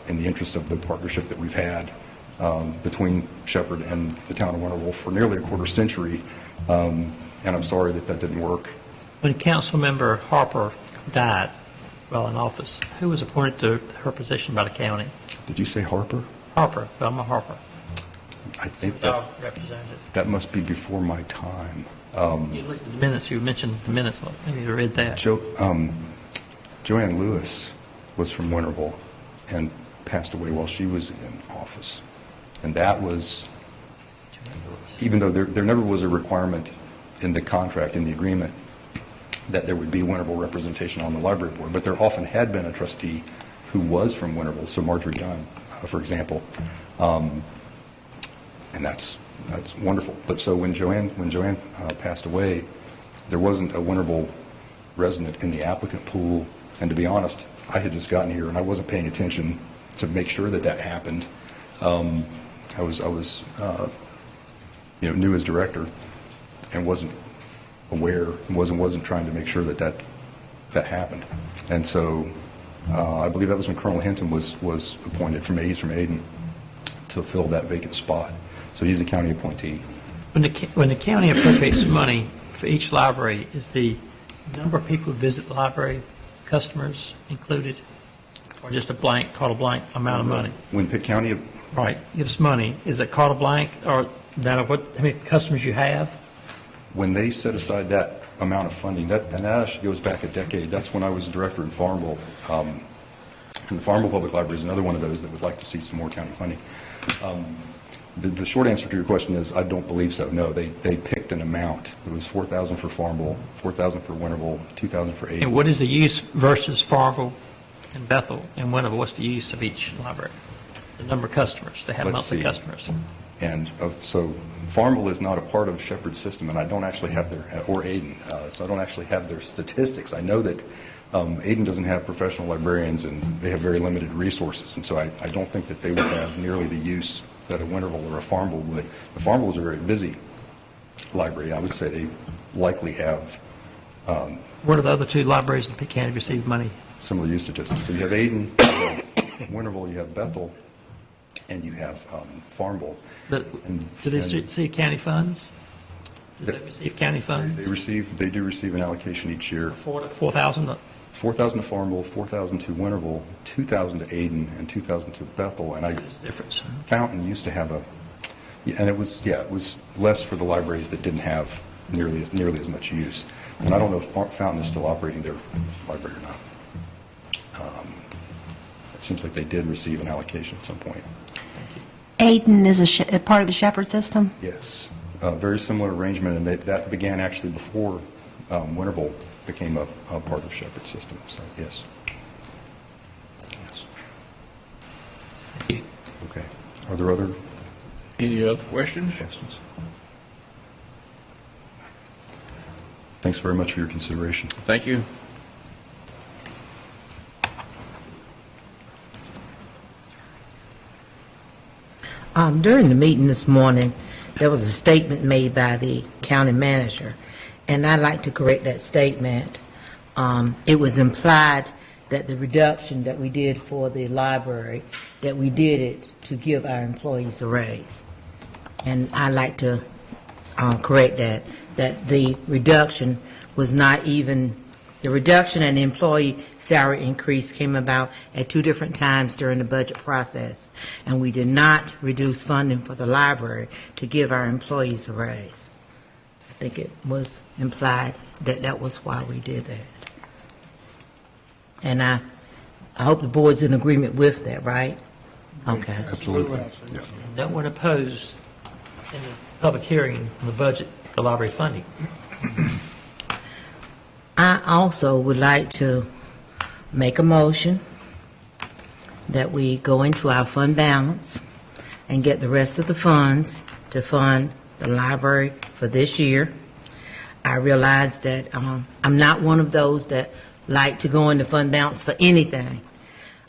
O: in the interest of the partnership that we've had between Shepherd and the town of Winterville for nearly a quarter century, and I'm sorry that that didn't work.
E: When Councilmember Harper died while in office, who was appointed to her position by the county?
O: Did you say Harper?
E: Harper, Velma Harper.
O: I think
E: Was our
O: that
E: representative.
O: that must be before my time.
E: You looked at the minutes, you mentioned the minutes, maybe you read that.
O: Joanne Lewis was from Winterville and passed away while she was in office. And that was, even though there never was a requirement in the contract, in the agreement, that there would be Winterville representation on the library board, but there often had been a trustee who was from Winterville, so Marjorie Dunn, for example. And that's wonderful. But so when Joanne passed away, there wasn't a Winterville resident in the applicant pool. And to be honest, I had just gotten here and I wasn't paying attention to make sure that that happened. I was new as director and wasn't aware, wasn't trying to make sure that happened. And so I believe that was when Colonel Hinton was appointed from Aden to fill that vacant spot. So he's a county appointee.
E: When the county appropriates money for each library, is the number of people who visit the library customers included, or just carte blank amount of money?
O: When Pitt County
E: Right, gives money, is it carte blanche, or no matter how many customers you have?
O: when they set aside that amount of funding, and that actually goes back a decade. That's when I was director in Farmville. And the Farmville Public Library is another one of those that would like to see some more county funding. The short answer to your question is I don't believe so. No, they picked an amount. It was $4,000 for Farmville, $4,000 for Winterville, $2,000 for Aden.
E: And what is the use versus Farmville and Bethel and Winterville? What's the use of each library? The number of customers. They have monthly customers.
O: And so Farmville is not a part of Shepherd's system, and I don't actually have their, or Aden, so I don't actually have their statistics. I know that Aden doesn't have professional librarians, and they have very limited resources, and so I don't think that they would have nearly the use that a Winterville or a Farmville would. The Farmville is a very busy library. I would say they likely have.
E: What are the other two libraries in Pitt County receive money?
O: Similar use statistics. So you have Aden, you have Winterville, you have Bethel, and you have Farmville.
E: But do they receive county funds? Do they receive county funds?
O: They do receive an allocation each year.
E: $4,000?
O: $4,000 to Farmville, $4,000 to Winterville, $2,000 to Aden, and $2,000 to Bethel. And
E: There's a difference.
O: Fountain used to have and it was less for the libraries that didn't have nearly as much use. And I don't know if Fountain is still operating their library or not. It seems like they did receive an allocation at some point.
D: Aden is a part of the Shepherd system?
O: Yes, very similar arrangement, and that began actually before Winterville became a part of Shepherd's system. So yes.
E: Thank you.
O: Okay. Are there
F: Any other questions?
O: questions? Thanks very much for your consideration.
F: Thank you.
M: During the meeting this morning, there was a statement made by the county manager, and I'd like to correct that statement. It was implied that the reduction that we did for the library, that we did it to give our employees a raise. And I'd like to correct that the reduction was not even, the reduction and the employee salary increase came about at two different times during the budget process, and we did not reduce funding for the library to give our employees a raise. I think it was implied that that was why we did that. And I hope the board's in agreement with that, right? Okay.
B: Absolutely. Yeah.
E: No one opposed in the public hearing on the budget, the library funding.
M: I also would like to make a motion that we go into our fund balance and get the rest of the funds to fund the library for this year. I realize that I'm not one of those that like to go into fund balance for anything.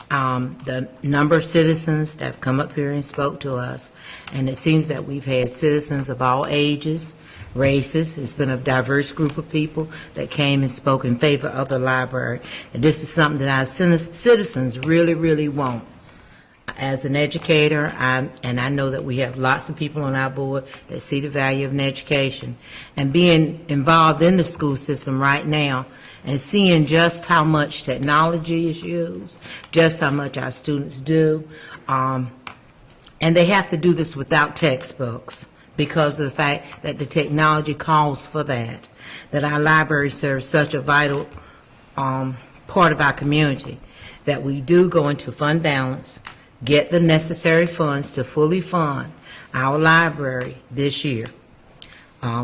M: The number of citizens that have come up here and spoke to us, and it seems that we've had citizens of all ages, races. It's been a diverse group of people that came and spoke in favor of the library. And this is something that our citizens really, really want. As an educator, and I know that we have lots of people on our board that see the value of an education, and being involved in the school system right now and seeing just how much technology is used, just how much our students do, and they have to do this without textbooks because of the fact that the technology calls for that our library serves such a vital part of our community, that we do go into fund balance, get the necessary funds to fully fund our library this year.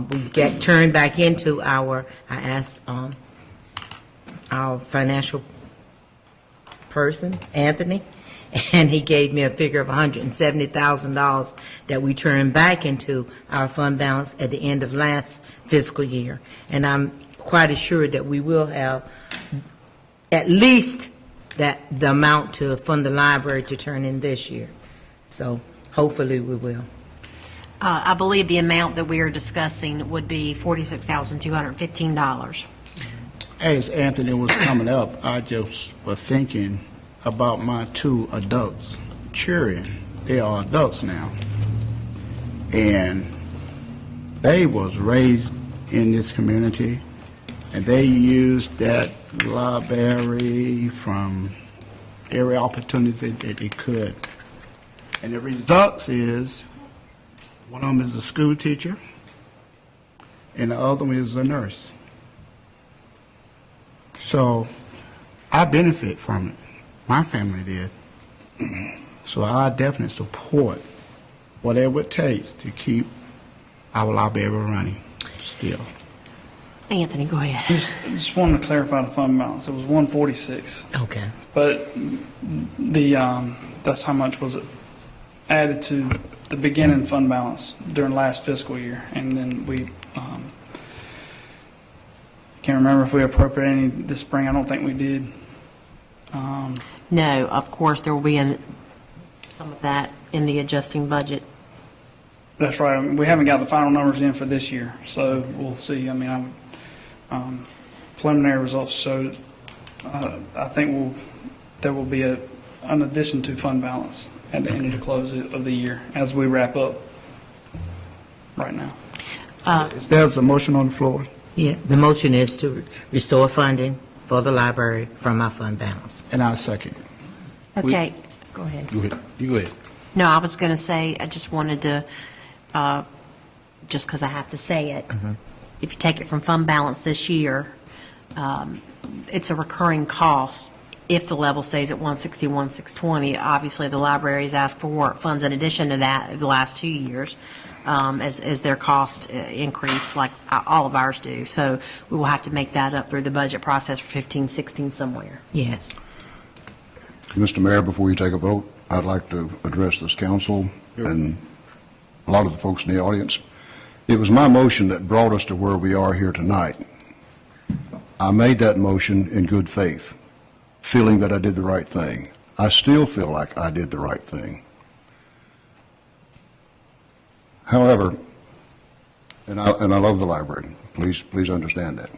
M: We get turned back into I asked our financial person, Anthony, and he gave me a figure of $170,000 that we turned back into our fund balance at the end of last fiscal year. And I'm quite assured that we will have at least the amount to fund the library to turn in this year. So hopefully we will.
D: I believe the amount that we are discussing would be $46,215.
G: As Anthony was coming up, I just was thinking about my two adults, children. They are adults now. And they was raised in this community, and they used that library from every opportunity that they could. And the results is, one of them is a school teacher, and the other one is a nurse. So I benefit from it. My family did. So I definitely support whatever it takes to keep our library running still.
D: Anthony, go ahead.
P: Just wanted to clarify the fund balance. It was 146,
M: Okay.
P: but that's how much was it added to the beginning fund balance during last fiscal year, and then we can't remember if we appropriated any this spring. I don't think we did.
D: No, of course, there will be some of that in the adjusting budget.
P: That's right. I mean, we haven't got the final numbers in for this year, so we'll see. I mean, preliminary results showed. I think there will be an addition to fund balance at the end of the close of the year as we wrap up right now.
G: There's a motion on the floor.
M: Yeah, the motion is to restore funding for the library from our fund balance.
G: And I'll second it.
D: Okay, go ahead.
F: Go ahead. You go ahead.
D: No, I was going to say, I just wanted to, just because I have to say it, if you take it from fund balance this year, it's a recurring cost. If the level stays at 161,620, obviously the libraries ask for work funds in addition to that the last 2 years, as their costs increase like all of ours do. So we will have to make that up through the budget process for 15, 16 somewhere.
M: Yes.
B: Mr. Mayor, before you take a vote, I'd like to address this council and a lot of the folks in the audience. It was my motion that brought us to where we are here tonight. I made that motion in good faith, feeling that I did the right thing. I still feel like I did the right thing. However, and I love the library, please understand that.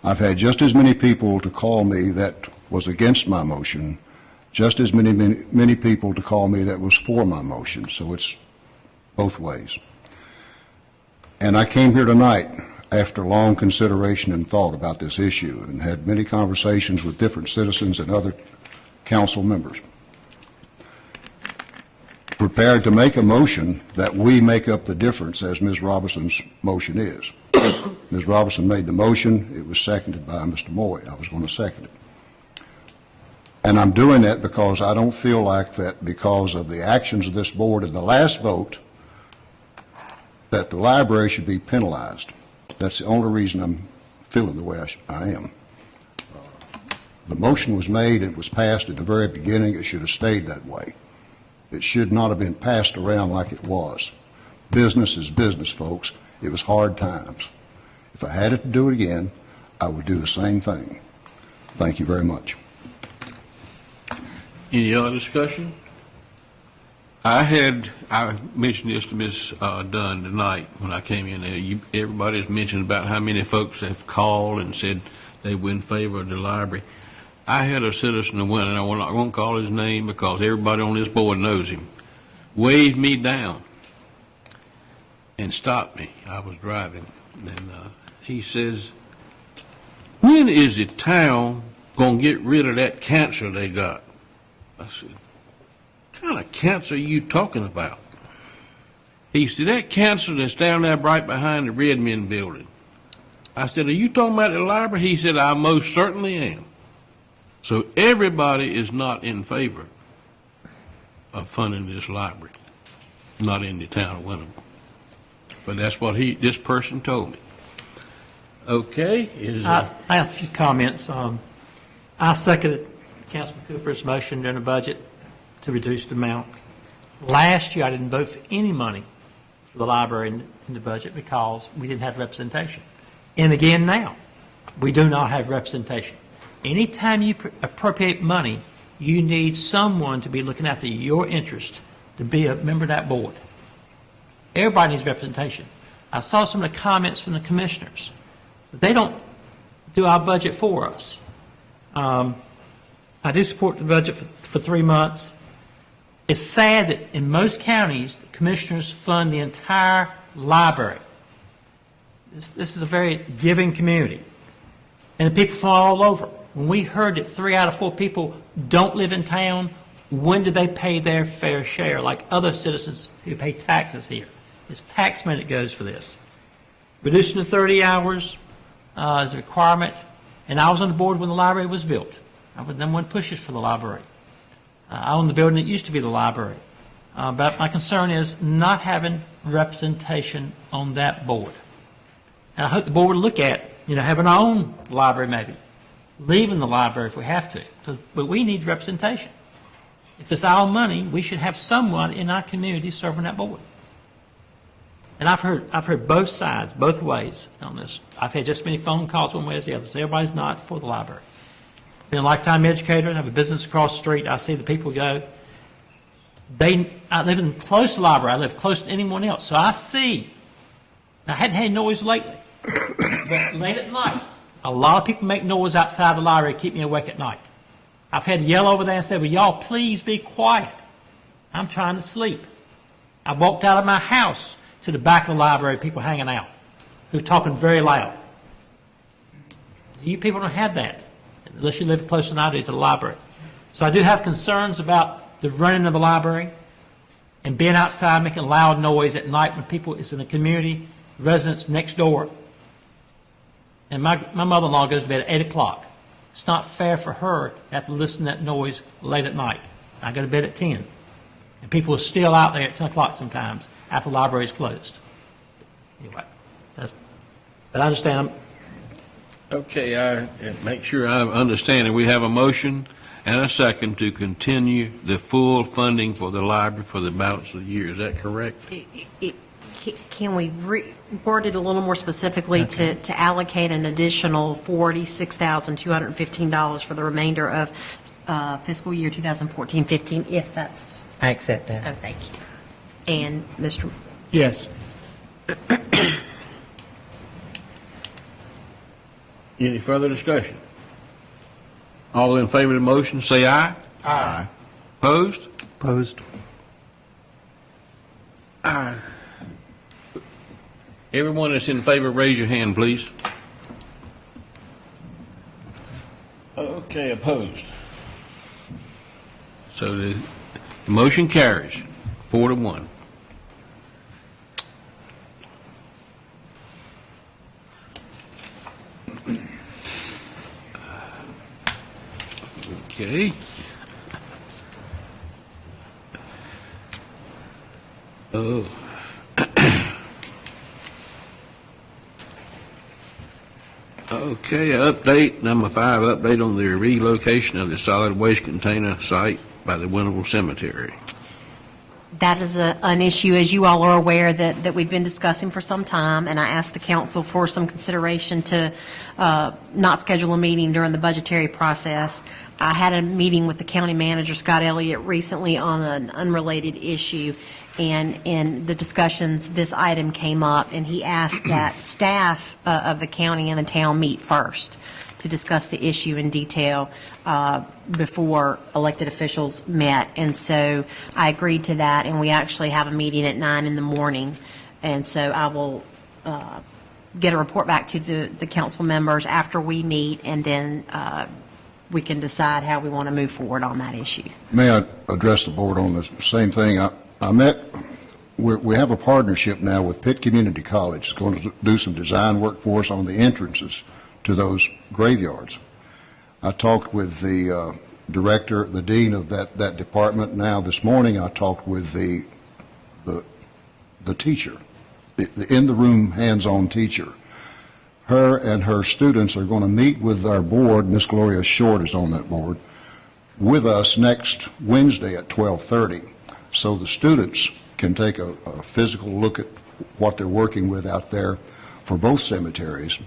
B: I've had just as many people to call me that was against my motion, just as many people to call me that was for my motion, so it's both ways. And I came here tonight after long consideration and thought about this issue and had many conversations with different citizens and other council members, prepared to make a motion that we make up the difference as Ms. Robinson's motion is. Ms. Robinson made the motion. It was seconded by Mr. Moy. I was going to second it. And I'm doing that because I don't feel like that because of the actions of this board in the last vote that the library should be penalized. That's the only reason I'm feeling the way I am. The motion was made, it was passed at the very beginning, it should have stayed that way. It should not have been passed around like it was. Business is business, folks. It was hard times. If I had it to do it again, I would do the same thing. Thank you very much.
F: Any other discussion? I mentioned this to Ms. Dunn tonight when I came in there. Everybody's mentioned about how many folks have called and said they were in favor of the library. I had a citizen that went, and I'm not going to call his name because everybody on this board knows him, waved me down and stopped me. I was driving, and he says, "When is the town going to get rid of that cancer they got?" I said, "What kind of cancer are you talking about?" He said, "That cancer that's down there right behind the Redmond building." I said, "Are you talking about the library?" He said, "I most certainly am." So everybody is not in favor of funding this library, not in the town of Winterville. But that's what this person told me. Okay,
E: I have a few comments. I seconded Councilman Cooper's motion during the budget to reduce the amount. Last year, I didn't vote for any money for the library in the budget because we didn't have representation. And again now, we do not have representation. Anytime you appropriate money, you need someone to be looking after your interest to be a member of that board. Everybody needs representation. I saw some of the comments from the commissioners. But they don't do our budget for us. I do support the budget for 3 months. It's sad that in most counties, the commissioners fund the entire library. This is a very giving community. And the people from all over. When we heard that 3 out of 4 people don't live in town, when do they pay their fair share, like other citizens who pay taxes here? It's tax money that goes for this. Reducing to 30 hours is a requirement, and I was on the board when the library was built. I was number one pushes for the library. I own the building that used to be the library. But my concern is not having representation on that board. And I hope the board will look at, having our own library maybe, leaving the library if we have to. But we need representation. If it's our money, we should have someone in our community serving that board. And I've heard both sides, both ways on this. I've had just as many phone calls one way as the other. So everybody's not for the library. Been a lifetime educator, I have a business across the street. I see the people go. I live in close to the library. I live close to anyone else. So I see. I hadn't had noise lately. But late at night, a lot of people make noise outside the library to keep me awake at night. I've had to yell over there and say, "Will y'all please be quiet? I'm trying to sleep." I walked out of my house to the back of the library, people hanging out, who are talking very loud. You people don't have that, unless you live close enough to the library. So I do have concerns about the running of the library and being outside making loud noise at night when people is in the community, residents next door. And my mother-in-law goes to bed at 8 o'clock. It's not fair for her to have to listen to that noise late at night. I go to bed at 10. And people are still out there at 10 o'clock sometimes after the library is closed. Anyway, but I understand.
F: Okay, I make sure I'm understanding. We have a motion and a second to continue the full funding for the library for the balance of the year. Is that correct?
D: Can we word it a little more specifically to allocate an additional $46,215 for the remainder of fiscal year 2014-15, if that's...
M: I accept that.
D: Oh, thank you. And Mr.
G: Yes.
F: Any further discussion? All in favor of the motion, say aye.
B: Aye.
F: Opposed?
E: Opposed.
F: Aye. Everyone that's in favor, raise your hand, please. Okay, opposed. So the motion carries 4-1. Okay. Oh. Okay, update, number 5, update on the relocation of the solid waste container site by the Winterville Cemetery.
D: That is an issue, as you all are aware, that we've been discussing for some time, and I asked the council for some consideration to not schedule a meeting during the budgetary process. I had a meeting with the county manager, Scott Elliott, recently on an unrelated issue, And in the discussions, this item came up, and he asked that staff of the county and the town meet first to discuss the issue in detail before elected officials met. And so I agreed to that, and we actually have a meeting at 9 in the morning. And so I will get a report back to the council members after we meet, and then we can decide how we want to move forward on that issue.
B: May I address the board on the same thing? We have a partnership now with Pitt Community College. It's going to do some design work for us on the entrances to those graveyards. I talked with the director, the dean of that department. Now this morning I talked with the teacher, the in-the-room, hands-on teacher. Her and her students are going to meet with our board. Miss Gloria Short is on that board with us next Wednesday at 12:30. So the students can take a physical look at what they're working with out there for both cemeteries.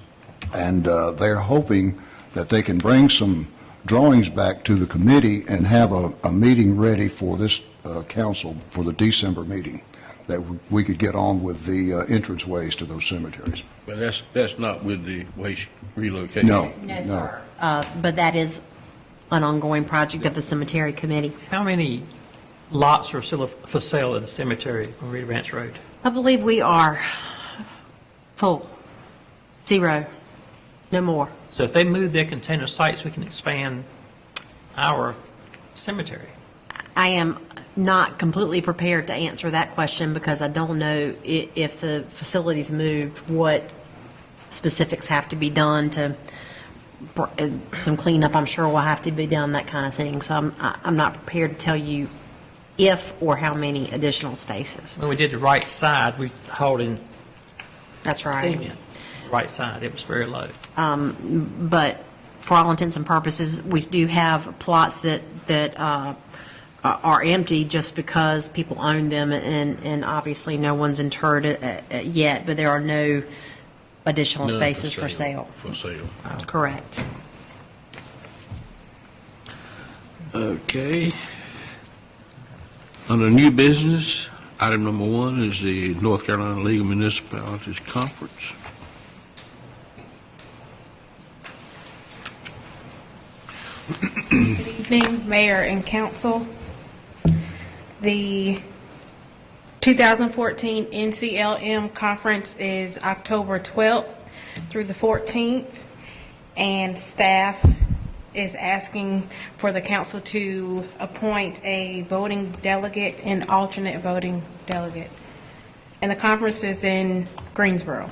B: And they're hoping that they can bring some drawings back to the committee and have a meeting ready for this council for the December meeting, that we could get on with the entranceways to those cemeteries.
F: But that's not with the waste relocation?
B: No,
D: No, sir. But that is an ongoing project of the cemetery committee.
E: How many lots are still for sale at the cemetery on Reed Ranch Road?
D: I believe we are full, 0, no more.
E: So if they move their container sites, we can expand our cemetery.
D: I am not completely prepared to answer that question because I don't know if the facility's moved, what specifics have to be done to, some cleanup I'm sure will have to be done, that kind of thing. So I'm not prepared to tell you if or how many additional spaces.
E: When we did the right side, we hauled in
D: That's right.
E: cement. Right side, it was very low.
D: But for all intents and purposes, we do have plots that are empty just because people own them, and obviously no one's interred it yet, but there are no additional
F: None
D: spaces for sale.
F: For sale.
D: Correct.
F: Okay. Under new business, item number 1 is the North Carolina League of Municipalities Conference.
Q: Good evening, Mayor and Council. The 2014 NCLM Conference is October 12th through the 14th, and staff is asking for the council to appoint a voting delegate and alternate voting delegate. And the conference is in Greensboro.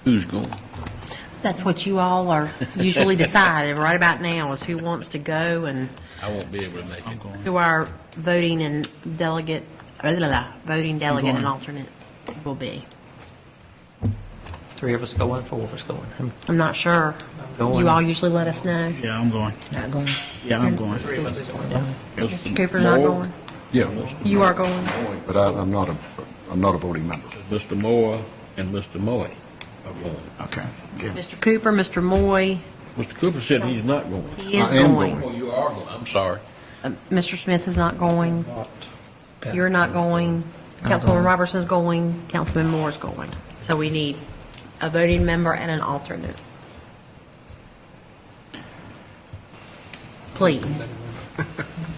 F: Who's going?
D: That's what you all are usually deciding right about now, is who wants to go and
F: I won't be able to make it.
D: who our voting and delegate, voting delegate and alternate will be.
E: 3 of us going, 4 of us going.
D: I'm not sure.
E: Going.
D: You all usually let us know.
G: Yeah, I'm going.
D: Not going.
G: Yeah, I'm going.
E: 3 of us going, yeah.
D: Mr. Cooper's not going.
B: Yeah,
D: You are going.
B: but I'm not a voting member.
F: Mr. Moore and Mr. Moy are going.
G: Okay, yeah.
D: Mr. Cooper, Mr. Moy,
F: Mr. Cooper said he's not going.
D: he is
B: I am
D: going.
B: going.
F: Oh, you are going. I'm sorry.
D: Mr. Smith is not going. You're not going. Councilman Robertson's going. Councilman Moore's going. So we need a voting member and an alternate. Please.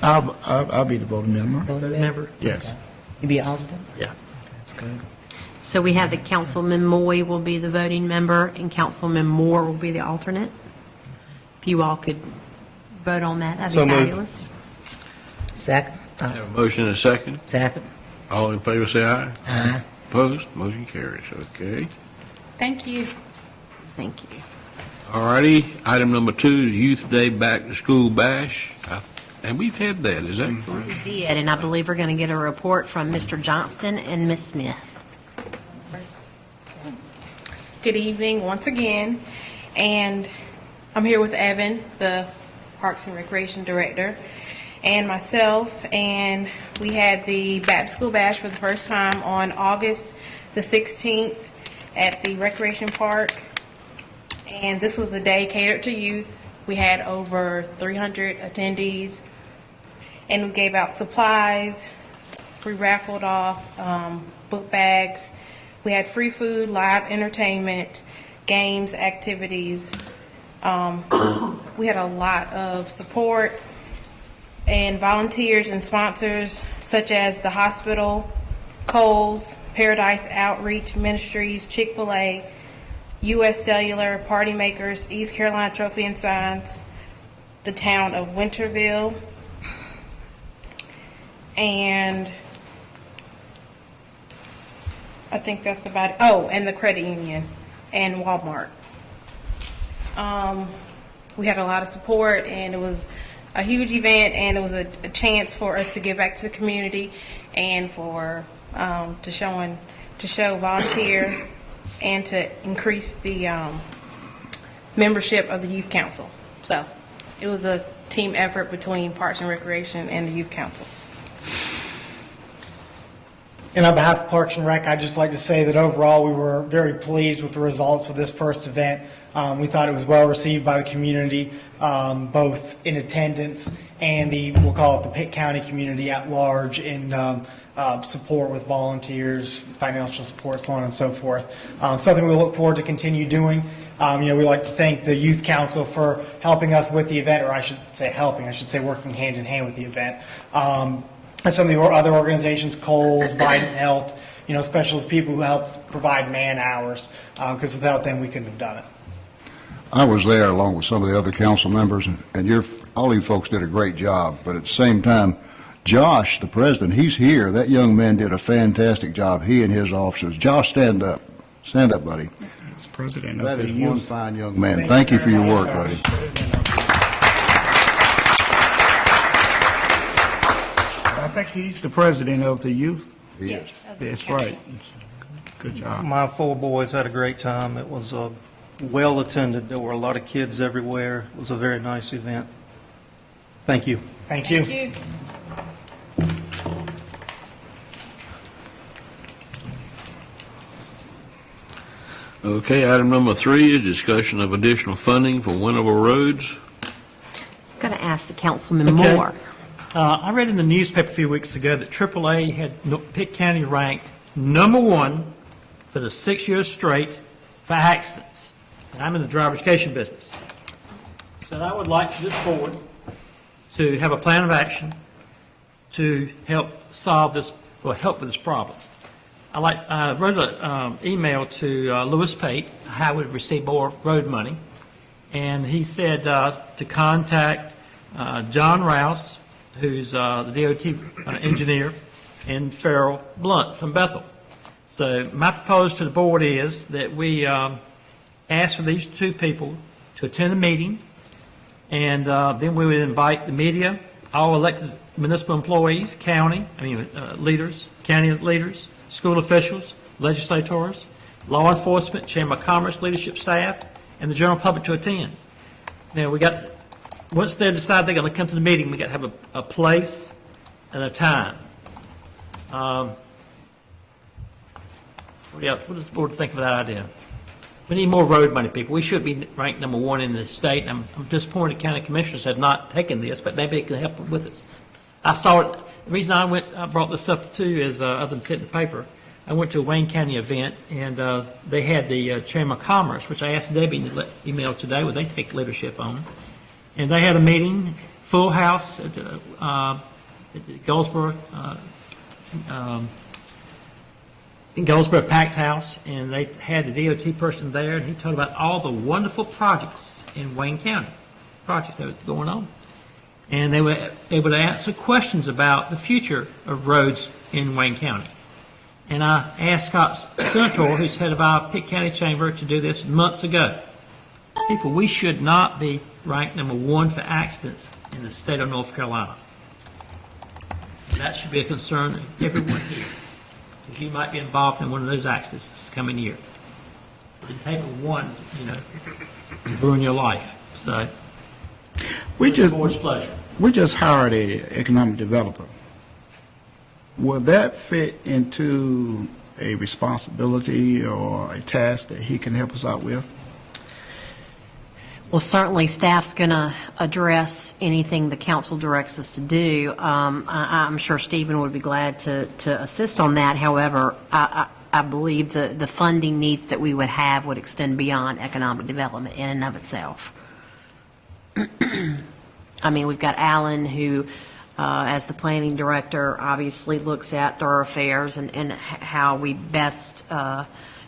G: I'll be the voting member.
E: Remember?
G: Yes.
M: You be alternate?
E: Yeah.
M: That's good.
D: So we have that Councilman Moy will be the voting member and Councilman Moore will be the alternate. If you all could vote on that, that'd
N: So
D: be
N: moved.
D: fabulous.
M: Second?
F: I have a motion and a second.
M: Second?
F: All in favor, say aye.
M: Aye.
F: Opposed? Motion carries. Okay.
Q: Thank you.
D: Thank you.
F: All righty. Item number 2 is Youth Day Back to School Bash. And we've had that, is that correct?
D: We did, and I believe we're going to get a report from Mr. Johnston and Ms. Smith.
Q: Good evening once again, and I'm here with Evan, the Parks and Recreation Director, and myself, and we had the Back to School Bash for the first time on August the 16th at the Recreation Park, and this was a day catered to youth. We had over 300 attendees, and we gave out supplies. We raffled off book bags. We had free food, live entertainment, games, activities. We had a lot of support and volunteers and sponsors such as the hospital, Kohl's, Paradise Outreach Ministries, Chick-fil-A, U.S. Cellular, Party Makers, East Carolina Trophy and Signs, the town of Winterville, and I think that's about it. Oh, and the credit union and Walmart. We had a lot of support, and it was a huge event, and it was a chance for us to give back to the community and for to show volunteer and to increase the membership of the youth council. So it was a team effort between Parks and Recreation and the youth council.
N: And on behalf of Parks and Rec, I'd just like to say that overall we were very pleased with the results of this first event. We thought it was well received by the community, both in attendance and we'll call it the Pitt County community at large in support with volunteers, financial support, so on and so forth. Something we look forward to continue doing. We like to thank the Youth Council for helping us with the event, or I should say working hand in hand with the event. And some of the other organizations, Kohl's, Vidant Health, specialist people who helped provide man hours, because without them we couldn't have done it.
B: I was there along with some of the other council members, and all you folks did a great job. But at the same time, Josh, the president, he's here. That young man did a fantastic job, he and his officers. Josh, stand up. Stand up, buddy.
G: He's president of
B: That
G: the
B: is
G: youth.
B: one fine young man. Thank you for your work, buddy.
G: I think he's the president of the youth.
B: Yes.
G: That's right. Good job.
R: My 4 boys had a great time. It was well attended. There were a lot of kids everywhere. It was a very nice event. Thank you.
N: Thank you.
Q: Thank you.
F: Okay, item number 3 is discussion of additional funding for Winterville roads.
D: Got to ask the councilman
E: Okay.
D: more.
E: I read in the newspaper a few weeks ago that AAA had Pitt County ranked #1 for the 6 years straight for accidents. And I'm in the driver education business. So I would like this board to have a plan of action to help solve this, or help with this problem. I wrote an email to Lewis Pate, how we would receive more road money, and he said to contact John Rouse, who's the DOT engineer, and Farrell Blunt from Bethel. So my proposal to the board is that we ask for these 2 people to attend a meeting, and then we would invite the media, all elected municipal employees, leaders, county leaders, school officials, legislators, law enforcement, Chamber of Commerce leadership staff, and the general public to attend. Now, once they decide they're going to come to the meeting, we got to have a place and a time. What does the board think of that idea? We need more road money, people. We should be ranked #1 in the state, and I'm disappointed county commissioners have not taken this, but maybe they can help with us. I saw it. The reason I brought this up too is, other than sitting in the paper, I went to a Wayne County event, and they had the Chamber of Commerce, which I asked Debbie to email today, would they take leadership on. And they had a meeting, full house at Goldsboro, in Goldsboro Packed House, and they had the DOT person there, and he told about all the wonderful projects in Wayne County, projects that were going on. And they were able to answer questions about the future of roads in Wayne County. And I asked Scott Senator, who's head of our Pitt County Chamber, to do this months ago. People, we should not be ranked #1 for accidents in the state of North Carolina. That should be a concern of everyone here, because you might be involved in one of those accidents this coming year. The table 1, ruin your life. So,
G: We
E: it's the board's pleasure.
G: just hired a economic developer. Will that fit into a responsibility or a task that he can help us out with?
D: Well, certainly, staff's going to address anything the council directs us to do. I'm sure Stephen would be glad to assist on that. However, I believe the funding needs that we would have would extend beyond economic development in and of itself. I mean, we've got Alan, who, as the planning director, obviously looks at thoroughfares and how we best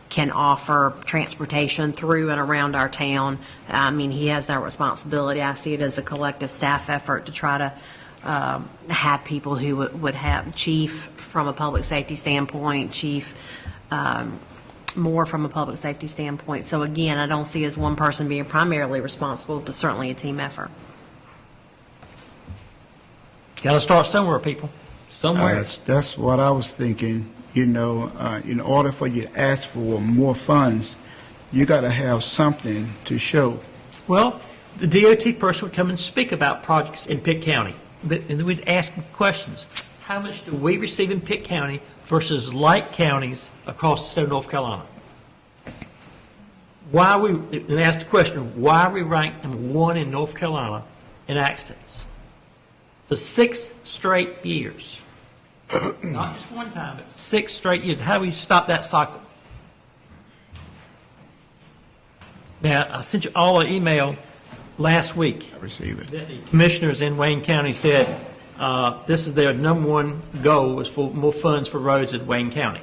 D: can offer transportation through and around our town. I mean, he has that responsibility. I see it as a collective staff effort to try to have people who would have chief from a public safety standpoint, chief more from a public safety standpoint. So again, I don't see as one person being primarily responsible, but certainly a team effort.
E: Got to start somewhere, people. Somewhere.
G: That's what I was thinking. You know, in order for you to ask for more funds, you got to have something to show.
E: Well, the DOT person would come and speak about projects in Pitt County, and then we'd ask them questions. How much do we receive in Pitt County versus like counties across the state of North Carolina? And ask the question, why are we ranked number 1 in North Carolina in accidents? For 6 straight years. Not just one time, but 6 straight years. How do we stop that cycle? Now, I sent you all an email last week.
G: I received it.
E: That the commissioners in Wayne County said this is their number 1 goal is for more funds for roads in Wayne County.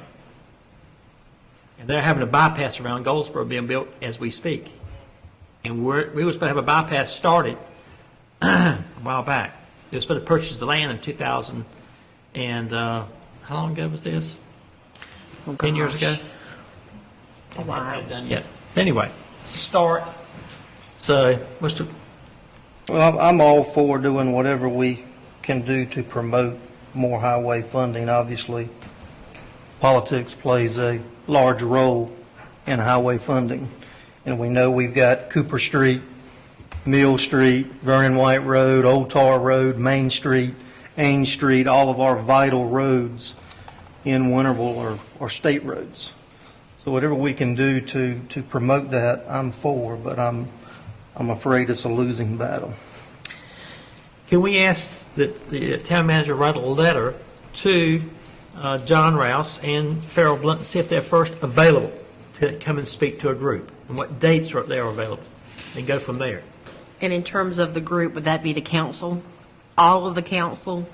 E: And they're having a bypass around Goldsboro being built as we speak. And we were supposed to have a bypass started a while back. They were supposed to purchase the land in 2000. And how long ago was this? 10 years ago?
D: A while.
E: Haven't done yet. Anyway, it's a start. So, Mr.
R: Well, I'm all for doing whatever we can do to promote more highway funding. Obviously, politics plays a large role in highway funding. And we know we've got Cooper Street, Mill Street, Vernon White Road, Old Tar Road, Main Street, Ain Street, all of our vital roads in Winterville are state roads. So whatever we can do to promote that, I'm for, but I'm afraid it's a losing battle.
E: Can we ask that the town manager write a letter to John Rouse and Farrell Blunt and see if they're first available to come and speak to a group and what dates they are available, and go from there?
D: And in terms of the group, would that be the council? All of the council?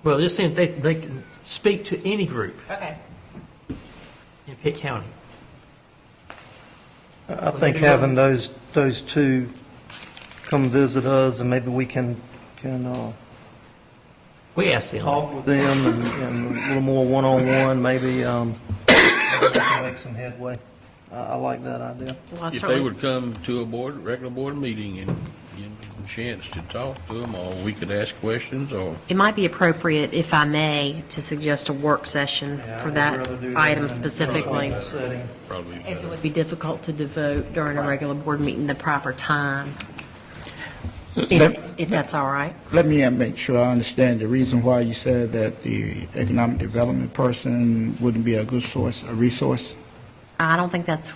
E: Well, just saying they can speak to any group
D: Okay.
E: in Pitt County.
R: I think having those two come visit us, and maybe we can
E: We asked them.
R: talk with them and a little more one-on-one, maybe we can make some headway. I like that idea.
D: Well,
F: If they would come to a regular board meeting and give them a chance to talk to them, or we could ask questions, or...
D: It might be appropriate, if I may, to suggest a work session for that item specifically,
F: Probably
D: as it would be difficult to devote during a regular board meeting the proper time, if that's all right.
G: Let me make sure I understand the reason why you said that the economic development person wouldn't be a good source, a resource.
D: I don't think that's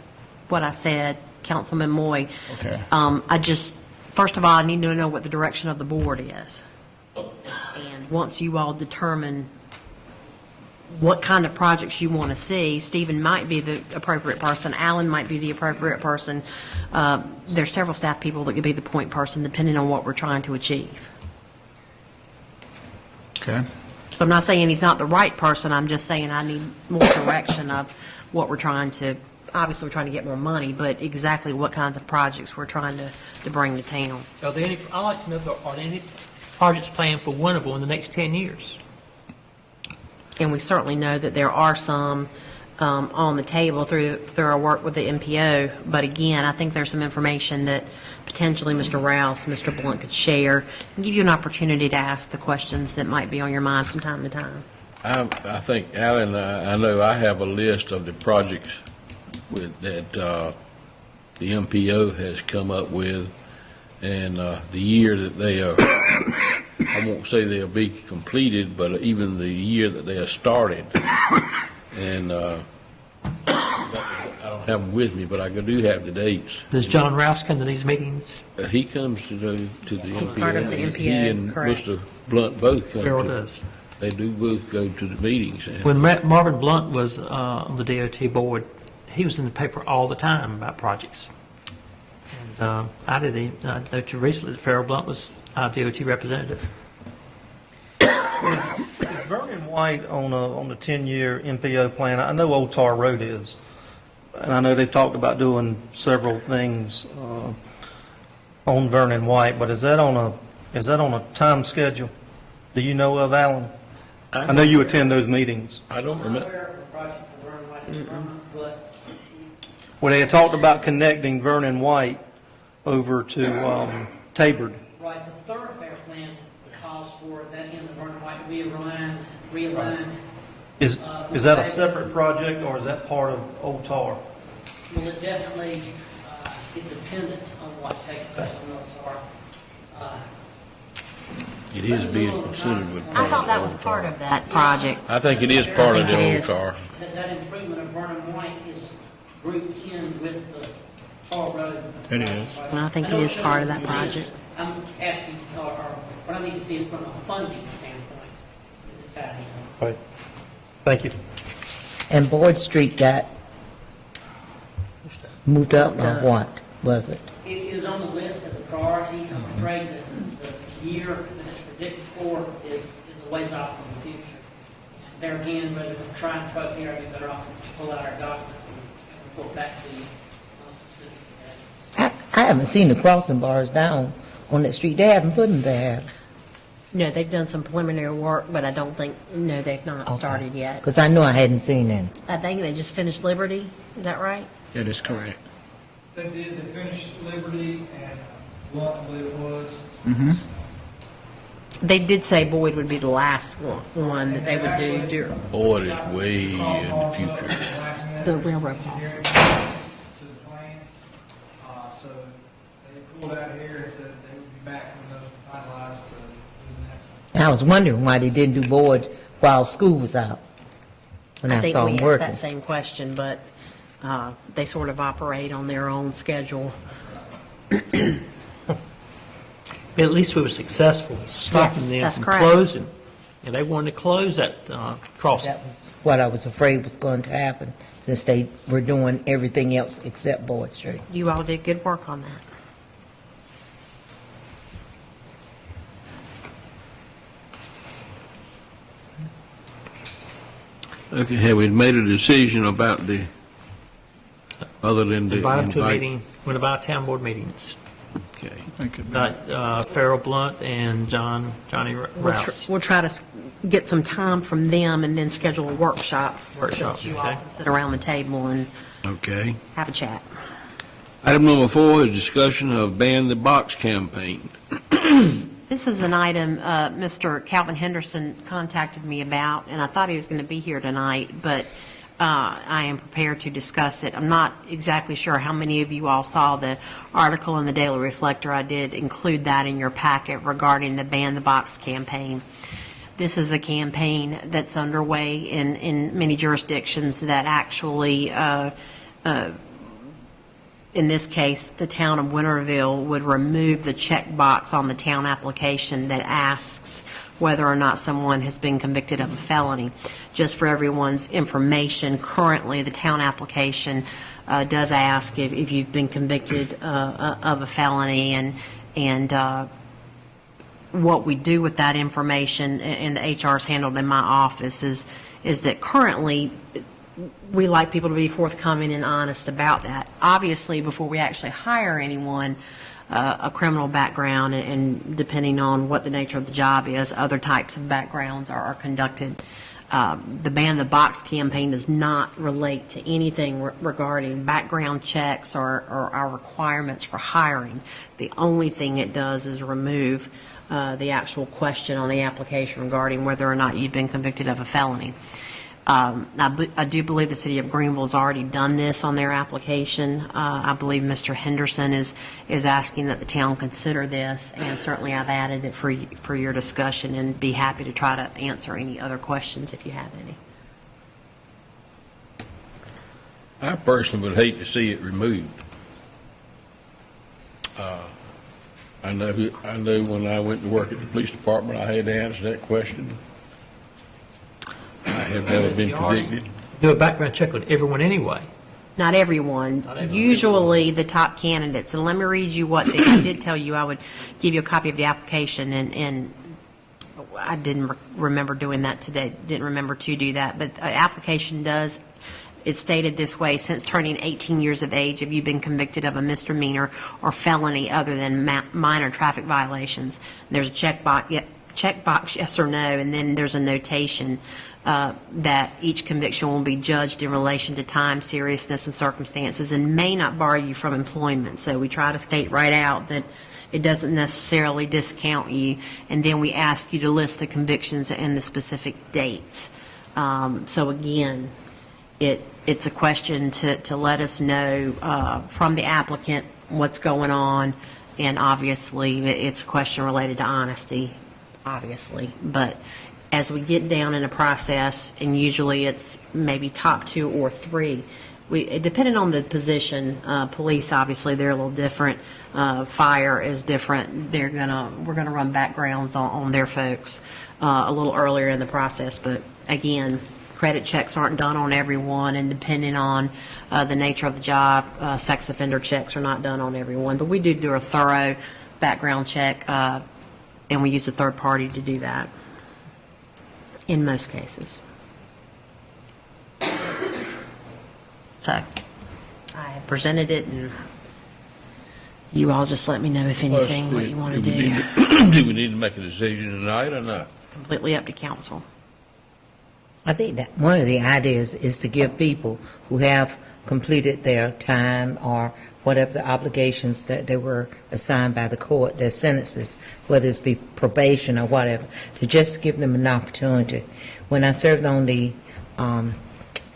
D: what I said, Councilman Moy.
G: Okay.
D: First of all, I need to know what the direction of the board is. And once you all determine what kind of projects you want to see, Stephen might be the appropriate person, Alan might be the appropriate person. There's several staff people that could be the point person, depending on what we're trying to achieve.
G: Okay.
D: So I'm not saying he's not the right person, I'm just saying I need more direction of what we're trying to, obviously we're trying to get more money, but exactly what kinds of projects we're trying to bring to town.
E: Are there any, I'd like to know, are there any projects planned for Winterville in the next 10 years?
D: And we certainly know that there are some on the table through our work with the MPO. But again, I think there's some information that potentially Mr. Rouse, Mr. Blunt could share and give you an opportunity to ask the questions that might be on your mind from time to time.
F: I think, Alan, I know I have a list of the projects that the MPO has come up with, and the year that they are, I won't say they'll be completed, but even the year that they are started. And I don't have them with me, but I do have the dates.
E: Does John Rouse come to these meetings?
F: He comes to the
D: He's
F: MPO.
D: part of the
F: He
D: MPO,
F: and
D: correct.
F: Mr. Blunt both come
E: Farrell
F: to.
E: does.
F: They do both go to the meetings. And
E: When Marvin Blunt was on the DOT board, he was in the paper all the time about projects. And I know too recently that Farrell Blunt was our DOT representative.
R: Is Vernon White on the 10-year MPO plan? I know Old Tar Road is, and I know they've talked about doing several things on Vernon White, but is that on a time schedule? Do you know of, Alan? I know you attend those meetings.
F: I don't
L: I'm
F: remember.
L: aware of the project for Vernon White and Vernon, but
R: Well, they had talked about connecting Vernon White over to Tabard.
L: right, the thoroughfare plan calls for that end of Vernon White to be realigned.
R: Is that a separate project, or is that part of Old Tar?
L: Well, it definitely is dependent on what's taking place on Old Tar.
F: It is being considered with.
D: I thought that was part of that project.
F: I think it is part of
D: I think
F: the
D: it
F: old
D: is.
F: car.
L: That improvement of Vernon White is grouped in with the Tar Road.
F: It is.
D: Well, I think it is part of that project.
L: I'm asking, or what I need to see is from a funding standpoint, is it tied in?
R: Right. Thank you.
M: And Board Street got moved up, or what was it?
L: It is on the list as a priority. I'm afraid that the year that it's predicted for is a ways off in the future. There again, whether we're trying to poke here, I'd be better off to pull out our documents and report back to you on specifics of that.
M: I haven't seen the crossing bars down on that street. They haven't put them there.
D: No, they've done some preliminary work, but I don't think, no, they've not started yet.
M: Because I know I hadn't seen any.
D: I think they just finished Liberty, is that right?
G: That is correct.
P: They did, they finished Liberty and Blunt, I believe it was.
D: They did say Boyd would be the last one that they would do during
F: Boy, it is way in the future.
D: the railroad crossing.
P: To the plans, so they pulled out here and said they would be back when those were finalized to do the next one.
M: I was wondering why they didn't do Board while school was out, when I
D: think
M: saw
D: we
M: them
D: asked
M: working.
D: that same question, but they sort of operate on their own schedule.
E: At least we were successful stopping
D: Yes,
E: them
D: that's
E: from
D: correct.
E: closing. And they wanted to close that crossing.
M: That was what I was afraid was going to happen, since they were doing everything else except Board Street.
D: You all did good work on that.
F: Okay, have we made a decision about the, other than the?
E: Invite them to a meeting, one of our town board meetings.
F: Okay.
E: Farrell Blunt and Johnny Rouse.
D: We'll try to get some time from them and then schedule a workshop.
E: Workshop,
D: So that you all
E: okay.
D: can sit around the table and
F: Okay.
D: have a chat.
F: Item number 4 is discussion of ban the box campaign.
D: This is an item Mr. Calvin Henderson contacted me about, and I thought he was going to be here tonight, but I am prepared to discuss it. I'm not exactly sure how many of you all saw the article in the Daily Reflector. I did include that in your packet regarding the Ban the Box campaign. This is a campaign that's underway in many jurisdictions that actually in this case, the town of Winterville would remove the checkbox on the town application that asks whether or not someone has been convicted of a felony. Just for everyone's information, currently the town application does ask if you've been convicted of a felony, and what we do with that information, and the HR is handled in my office, is that currently we like people to be forthcoming and honest about that. Obviously, before we actually hire anyone, a criminal background, and depending on what the nature of the job is, other types of backgrounds are conducted. The Ban the Box campaign does not relate to anything regarding background checks or our requirements for hiring. The only thing it does is remove the actual question on the application regarding whether or not you've been convicted of a felony. I do believe the city of Greenville has already done this on their application. I believe Mr. Henderson is asking that the town consider this, and certainly I've added it for your discussion, and be happy to try to answer any other questions if you have any.
F: I personally would hate to see it removed. I know when I went to work at the police department, I had to answer that question. I have never been convicted.
E: Do a background check on everyone anyway.
D: Not everyone. Usually the top candidates. And let me read you what I did tell you. I would give you a copy of the application, and I didn't remember doing that today. Didn't remember to do that. But the application does. It's stated this way: since turning 18 years of age, have you been convicted of a misdemeanor or felony other than minor traffic violations? There's a checkbox, yes or no, and then there's a notation that each conviction will be judged in relation to time, seriousness, and circumstances, and may not bar you from employment. So we try to state right out that it doesn't necessarily discount you, and then we ask you to list the convictions and the specific dates. So again, it's a question to let us know from the applicant what's going on, and obviously it's a question related to honesty, obviously. But as we get down in a process, and usually it's maybe top 2 or 3, depending on the position, police, obviously, they're a little different. Fire is different. We're gonna run backgrounds on their folks a little earlier in the process. But again, credit checks aren't done on everyone, and depending on the nature of the job, sex offender checks are not done on everyone. But we do a thorough background check, and we use a third party to do that in most cases. So I have presented it, and you all just let me know if anything what you want to do.
F: Do we need to make a decision tonight or not?
D: It's completely up to council.
M: I think that one of the ideas is to give people who have completed their time or whatever the obligations that they were assigned by the court, their sentences, whether it's be probation or whatever, to just give them an opportunity. When I served on the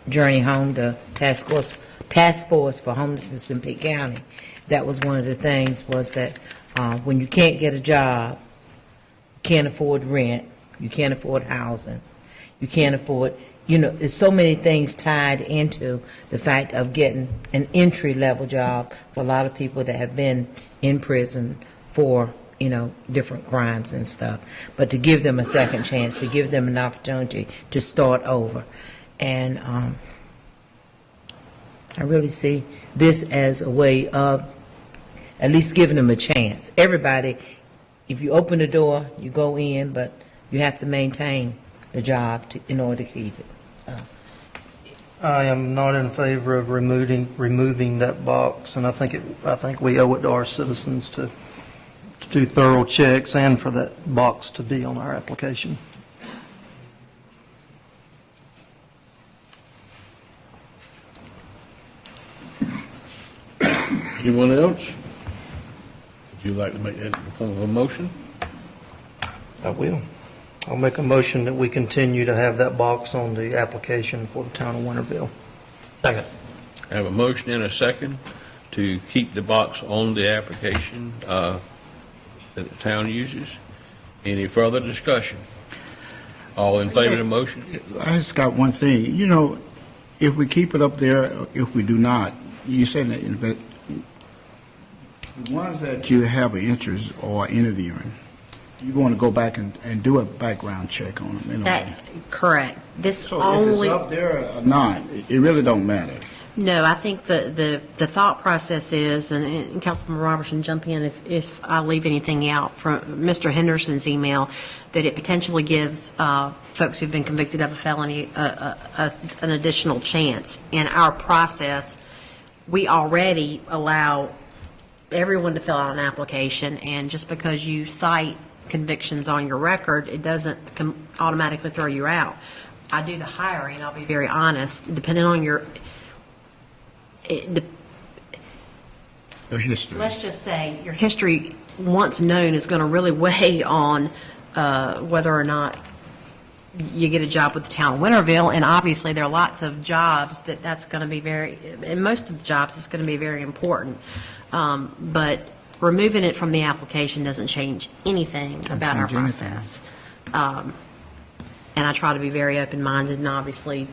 M: Journey Home, the task force for homelessness in Pitt County, that was one of the things was that when you can't get a job, you can't afford rent, you can't afford housing, you can't afford, there's so many things tied into the fact of getting an entry-level job for a lot of people that have been in prison for, different crimes and stuff. But to give them a second chance, to give them an opportunity to start over. And I really see this as a way of at least giving them a chance. Everybody, if you open the door, you go in, but you have to maintain the job in order to keep it. So.
R: I am not in favor of removing that box, and I think we owe it to our citizens to do thorough checks and for that box to be on our application.
F: Anyone else? Would you like to make that in the form of a motion?
R: I will. I'll make a motion that we continue to have that box on the application for the town of Winterville.
E: Second.
F: I have a motion and a second to keep the box on the application that the town uses. Any further discussion? All in favor of the motion?
G: I just got one thing. If we keep it up there, if we do not, you said that the ones that you have an interest or interviewing, you want to go back and do a background check on them.
D: Correct.
G: So if it's up there or not, it really don't matter.
D: No, I think the thought process is, and Councilman Robertson, jump in if I leave anything out from Mr. Henderson's email, that it potentially gives folks who've been convicted of a felony an additional chance. In our process, we already allow everyone to fill out an application, and just because you cite convictions on your record, it doesn't automatically throw you out. I do the hiring, I'll be very honest, depending on your
G: history.
D: Let's just say your history, once known, is going to really weigh on whether or not you get a job with the town of Winterville. And obviously there are lots of jobs that's going to be in most of the jobs it's going to be very important. But removing it from the application doesn't change anything about our process. And I try to be very open-minded and obviously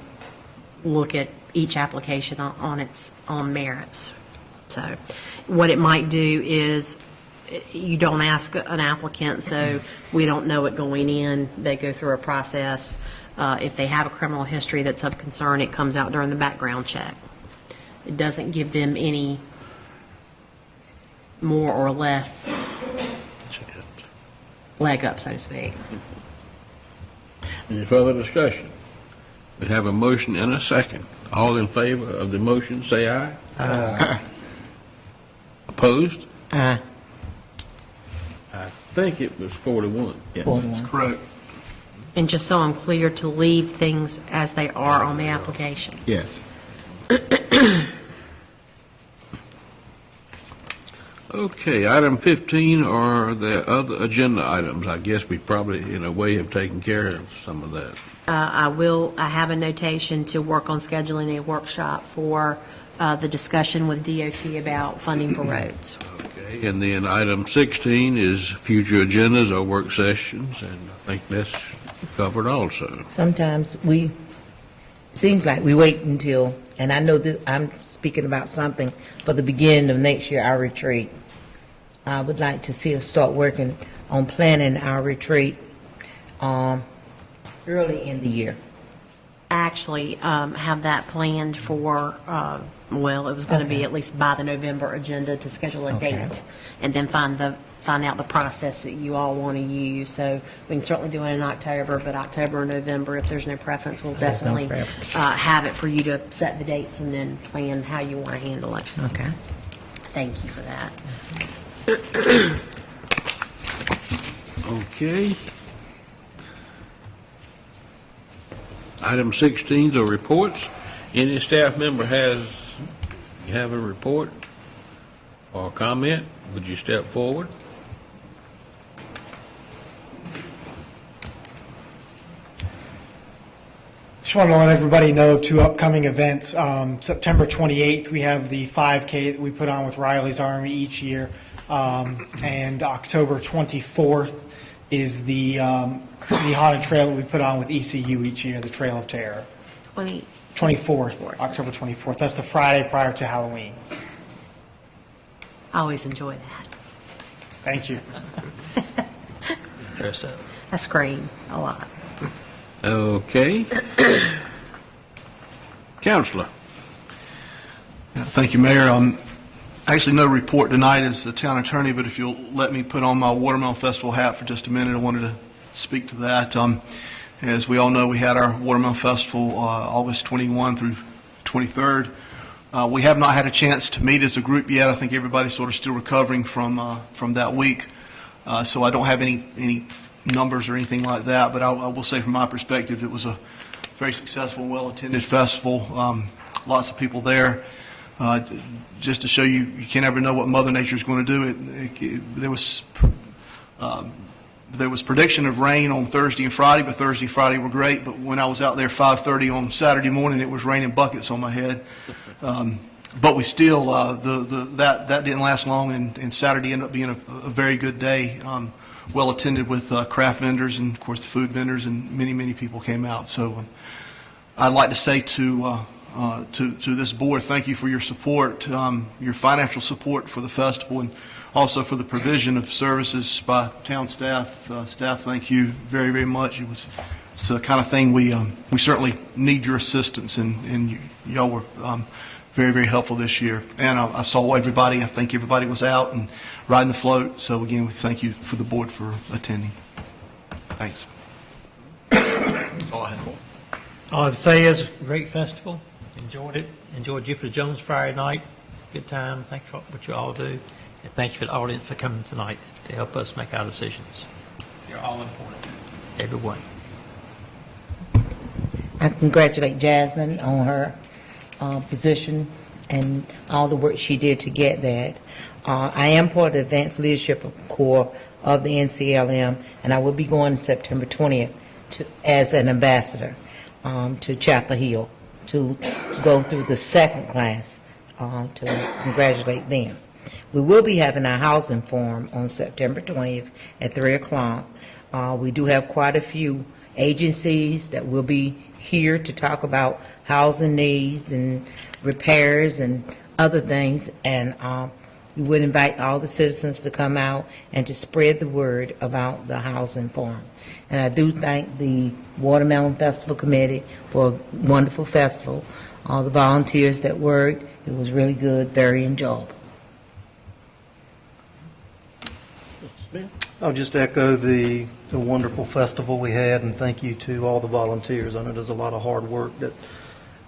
D: look at each application on its own merits. So what it might do is, you don't ask an applicant, so we don't know it going in. They go through a process. If they have a criminal history that's of concern, it comes out during the background check. It doesn't give them any more or less leg up, so to speak.
F: Any further discussion? We have a motion and a second. All in favor of the motion, say aye.
M: Aye.
F: Opposed?
M: Aye.
F: I think it was 41.
C: Yes, that's correct.
D: And just so I'm clear, to leave things as they are on the application.
G: Yes.
F: Okay, item 15 are the other agenda items. I guess we probably, in a way, have taken care of some of that.
D: I have a notation to work on scheduling a workshop for the discussion with DOT about funding for roads.
F: Okay, and then item 16 is future agendas or work sessions, and I think that's covered also.
M: Sometimes seems like we wait until, and I know that I'm speaking about something for the beginning of next year, our retreat. I would like to see us start working on planning our retreat early in the year.
D: Actually have that planned for, well, it was going to be at least by the November agenda to schedule a date, and then find out the process that you all want to use. So we can certainly do it in October, but October or November, if there's no preference, we'll
M: There's no
D: definitely
M: preference.
D: have it for you to set the dates and then plan how you want to handle it.
M: Okay.
D: Thank you for that.
F: Okay. Item 16 are reports. Any staff member have a report or comment, would you step forward?
N: Just want to let everybody know of two upcoming events. September 28th, we have the 5K that we put on with Riley's Army each year. And October 24th is the haunted trail that we put on with ECU each year, the Trail of Terror. 24th, October 24th. That's the Friday prior to Halloween.
D: I always enjoy that.
N: Thank you.
E: Dress up.
D: I scream a lot.
F: Okay. Counselor.
C: Thank you, Mayor. Actually, no report tonight as the town attorney, but if you'll let me put on my Watermelon Festival hat for just a minute, I wanted to speak to that. As we all know, we had our Watermelon Festival August 21 through 23rd. We have not had a chance to meet as a group yet. I think everybody's sort of still recovering from that week, so I don't have any numbers or anything like that, but I will say from my perspective, it was a very successful and well-attended festival. Lots of people there. Just to show you, you can't ever know what Mother Nature is going to do. There was prediction of rain on Thursday and Friday, but Thursday and Friday were great. But when I was out there 5:30 on Saturday morning, it was raining buckets on my head. But we still, that didn't last long, and Saturday ended up being a very good day, well attended with craft vendors and, of course, the food vendors, and many, many people came out. So I'd like to say to this board, thank you for your support, your financial support for the festival, and also for the provision of services by town staff. Staff, thank you very, very much. It's the kind of thing we certainly need your assistance, and y'all were very, very helpful this year. And I saw everybody. I think everybody was out and riding the float. So again, we thank you for the board for attending. Thanks. That's all I have.
E: All I have to say is, great festival. Enjoyed it. Enjoyed Jupiter Jones Friday night. Good time. Thanks for what you all do. And thank you for the audience for coming tonight to help us make our decisions. You're all important. Everyone.
M: I congratulate Jasmine on her position and all the work she did to get that. I am part of the Advanced Leadership Corps of the NCLM, and I will be going September 20th as an ambassador to Chapel Hill to go through the second class to congratulate them. We will be having our housing forum on September 20th at 3 o'clock. We do have quite a few agencies that will be here to talk about housing needs and repairs and other things. And we would invite all the citizens to come out and to spread the word about the housing forum. And I do thank the Watermelon Festival Committee for a wonderful festival, all the volunteers that worked. It was really good, very enjoyable.
R: I'll just echo the wonderful festival we had, and thank you to all the volunteers. I know there's a lot of hard work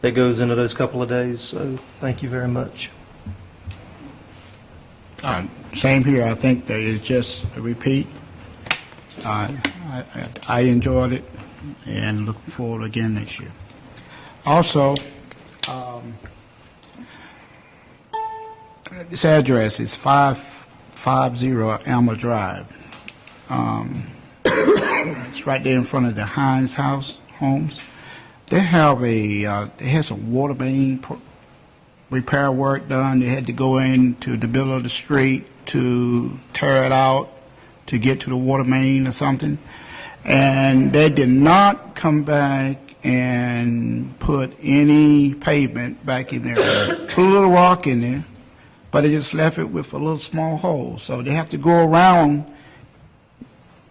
R: that goes into those couple of days, so thank you very much.
G: Same here. I think that it's just a repeat. I enjoyed it and look forward again next year. Also, this address is 550 Alma Drive. It's right there in front of the Hines homes. They had some water main repair work done. They had to go into the middle of the street to tear it out to get to the water main or something. And they did not come back and put any pavement back in there. Put a little rock in there, but they just left it with a little small hole. So they have to go around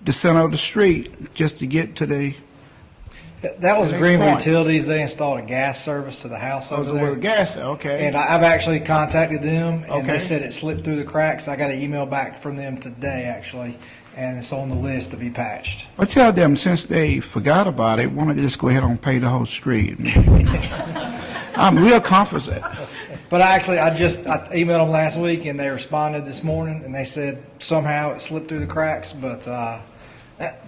G: the center of the street just to get to the
N: That was
G: next
N: Greenville
G: point.
N: Utilities. They installed a gas service to the house over there.
G: With gas, okay.
N: And I've actually contacted them, and
G: Okay.
N: they said it slipped through the cracks. I got an email back from them today, actually, and it's on the list to be patched.
G: Well, tell them, since they forgot about it, why don't they just go ahead and pay the whole street? I'm real confident.
N: But I emailed them last week, and they responded this morning, and they said somehow it slipped through the cracks, but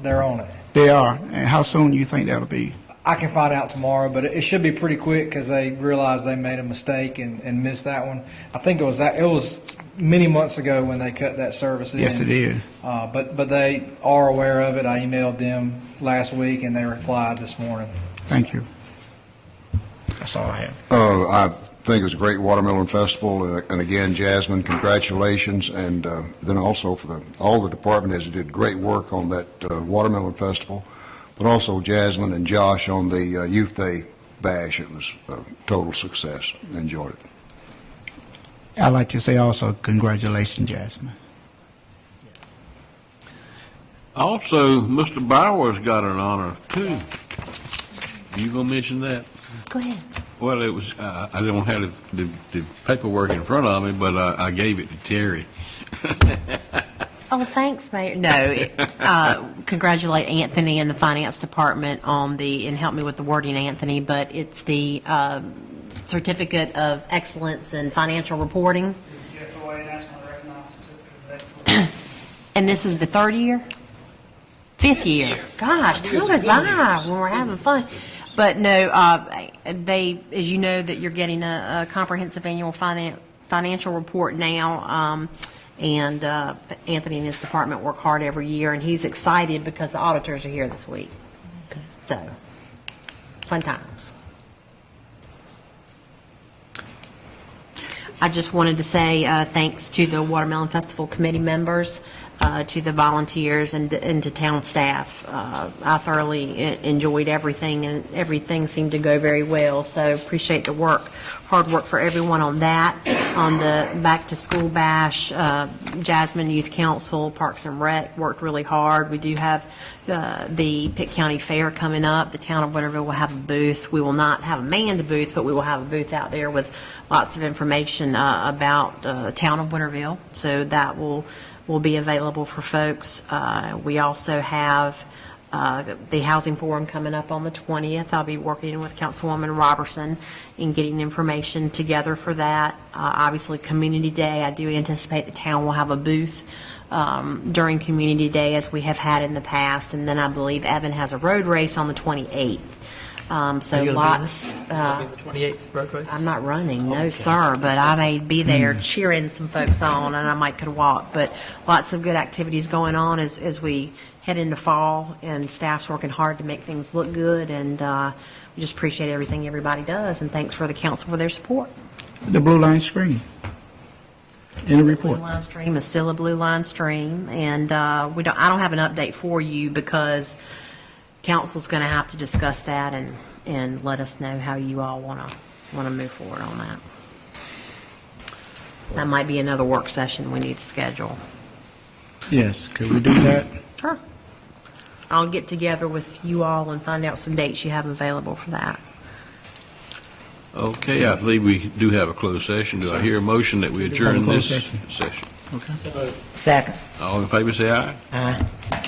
N: they're on it.
G: They are. And how soon do you think that'll be?
N: I can find out tomorrow, but it should be pretty quick because they realized they made a mistake and missed that one. I think it was many months ago when they cut that service in.
G: Yes, it is.
N: But they are aware of it. I emailed them last week, and they replied this morning.
G: Thank you. That's all I have.
B: I think it was a great Watermelon Festival, and again, Jasmine, congratulations, and then also for all the department heads who did great work on that Watermelon Festival, but also Jasmine and Josh on the Youth Day Bash. It was a total success. Enjoyed it.
G: I'd like to say also congratulations, Jasmine.
F: Also, Mr. Bowers got an honor, too. You gonna mention that?
D: Go ahead.
F: Well, it was, I don't have the paperwork in front of me, but I gave it to Terry.
D: Oh, thanks, Mayor. No, congratulate Anthony and the Finance Department on and help me with the wording, Anthony, but it's the Certificate of Excellence in Financial Reporting. And this is the third year? Fifth year. Gosh, time goes by when we're having fun. But no, they, as you know, that you're getting a comprehensive annual financial report now, and Anthony and his department work hard every year, and he's excited because the auditors are here this week. So, fun times. I just wanted to say thanks to the Watermelon Festival Committee members, to the volunteers, and to town staff. I thoroughly enjoyed everything, and everything seemed to go very well, so appreciate the hard work for everyone on that. On the Back to School Bash, Jasmine Youth Council, Parks and Rec worked really hard. We do have the Pitt County Fair coming up. The town of Winterville will have a booth. We will not have a manned booth, but we will have a booth out there with lots of information about the town of Winterville, so that will be available for folks. We also have the Housing Forum coming up on the 20th. I'll be working with Councilwoman Robertson in getting information together for that. Obviously, Community Day, I do anticipate the town will have a booth during Community Day, as we have had in the past. And then I believe Evan has a road race on the 28th. So lots.
E: The 28th road race?
D: I'm not running, no sir, but I may be there cheering some folks on, and I might could walk. But lots of good activities going on as we head into fall, and staff's working hard to make things look good, and we just appreciate everything everybody does, and thanks for the council for their support.
G: The blue line screen in the report.
D: Blue line stream is still a blue line stream, and I don't have an update for you because council's going to have to discuss that and let us know how you all want to move forward on that. That might be another work session we need to schedule.
G: Yes, could we do that?
D: Sure. I'll get together with you all and find out some dates you have available for that.
F: Okay, I believe we do have a closed session. Do I hear a motion that we adjourn this
G: Closed session.
F: session?
G: Okay.
M: Second.
F: All in favor, say aye.
M: Aye.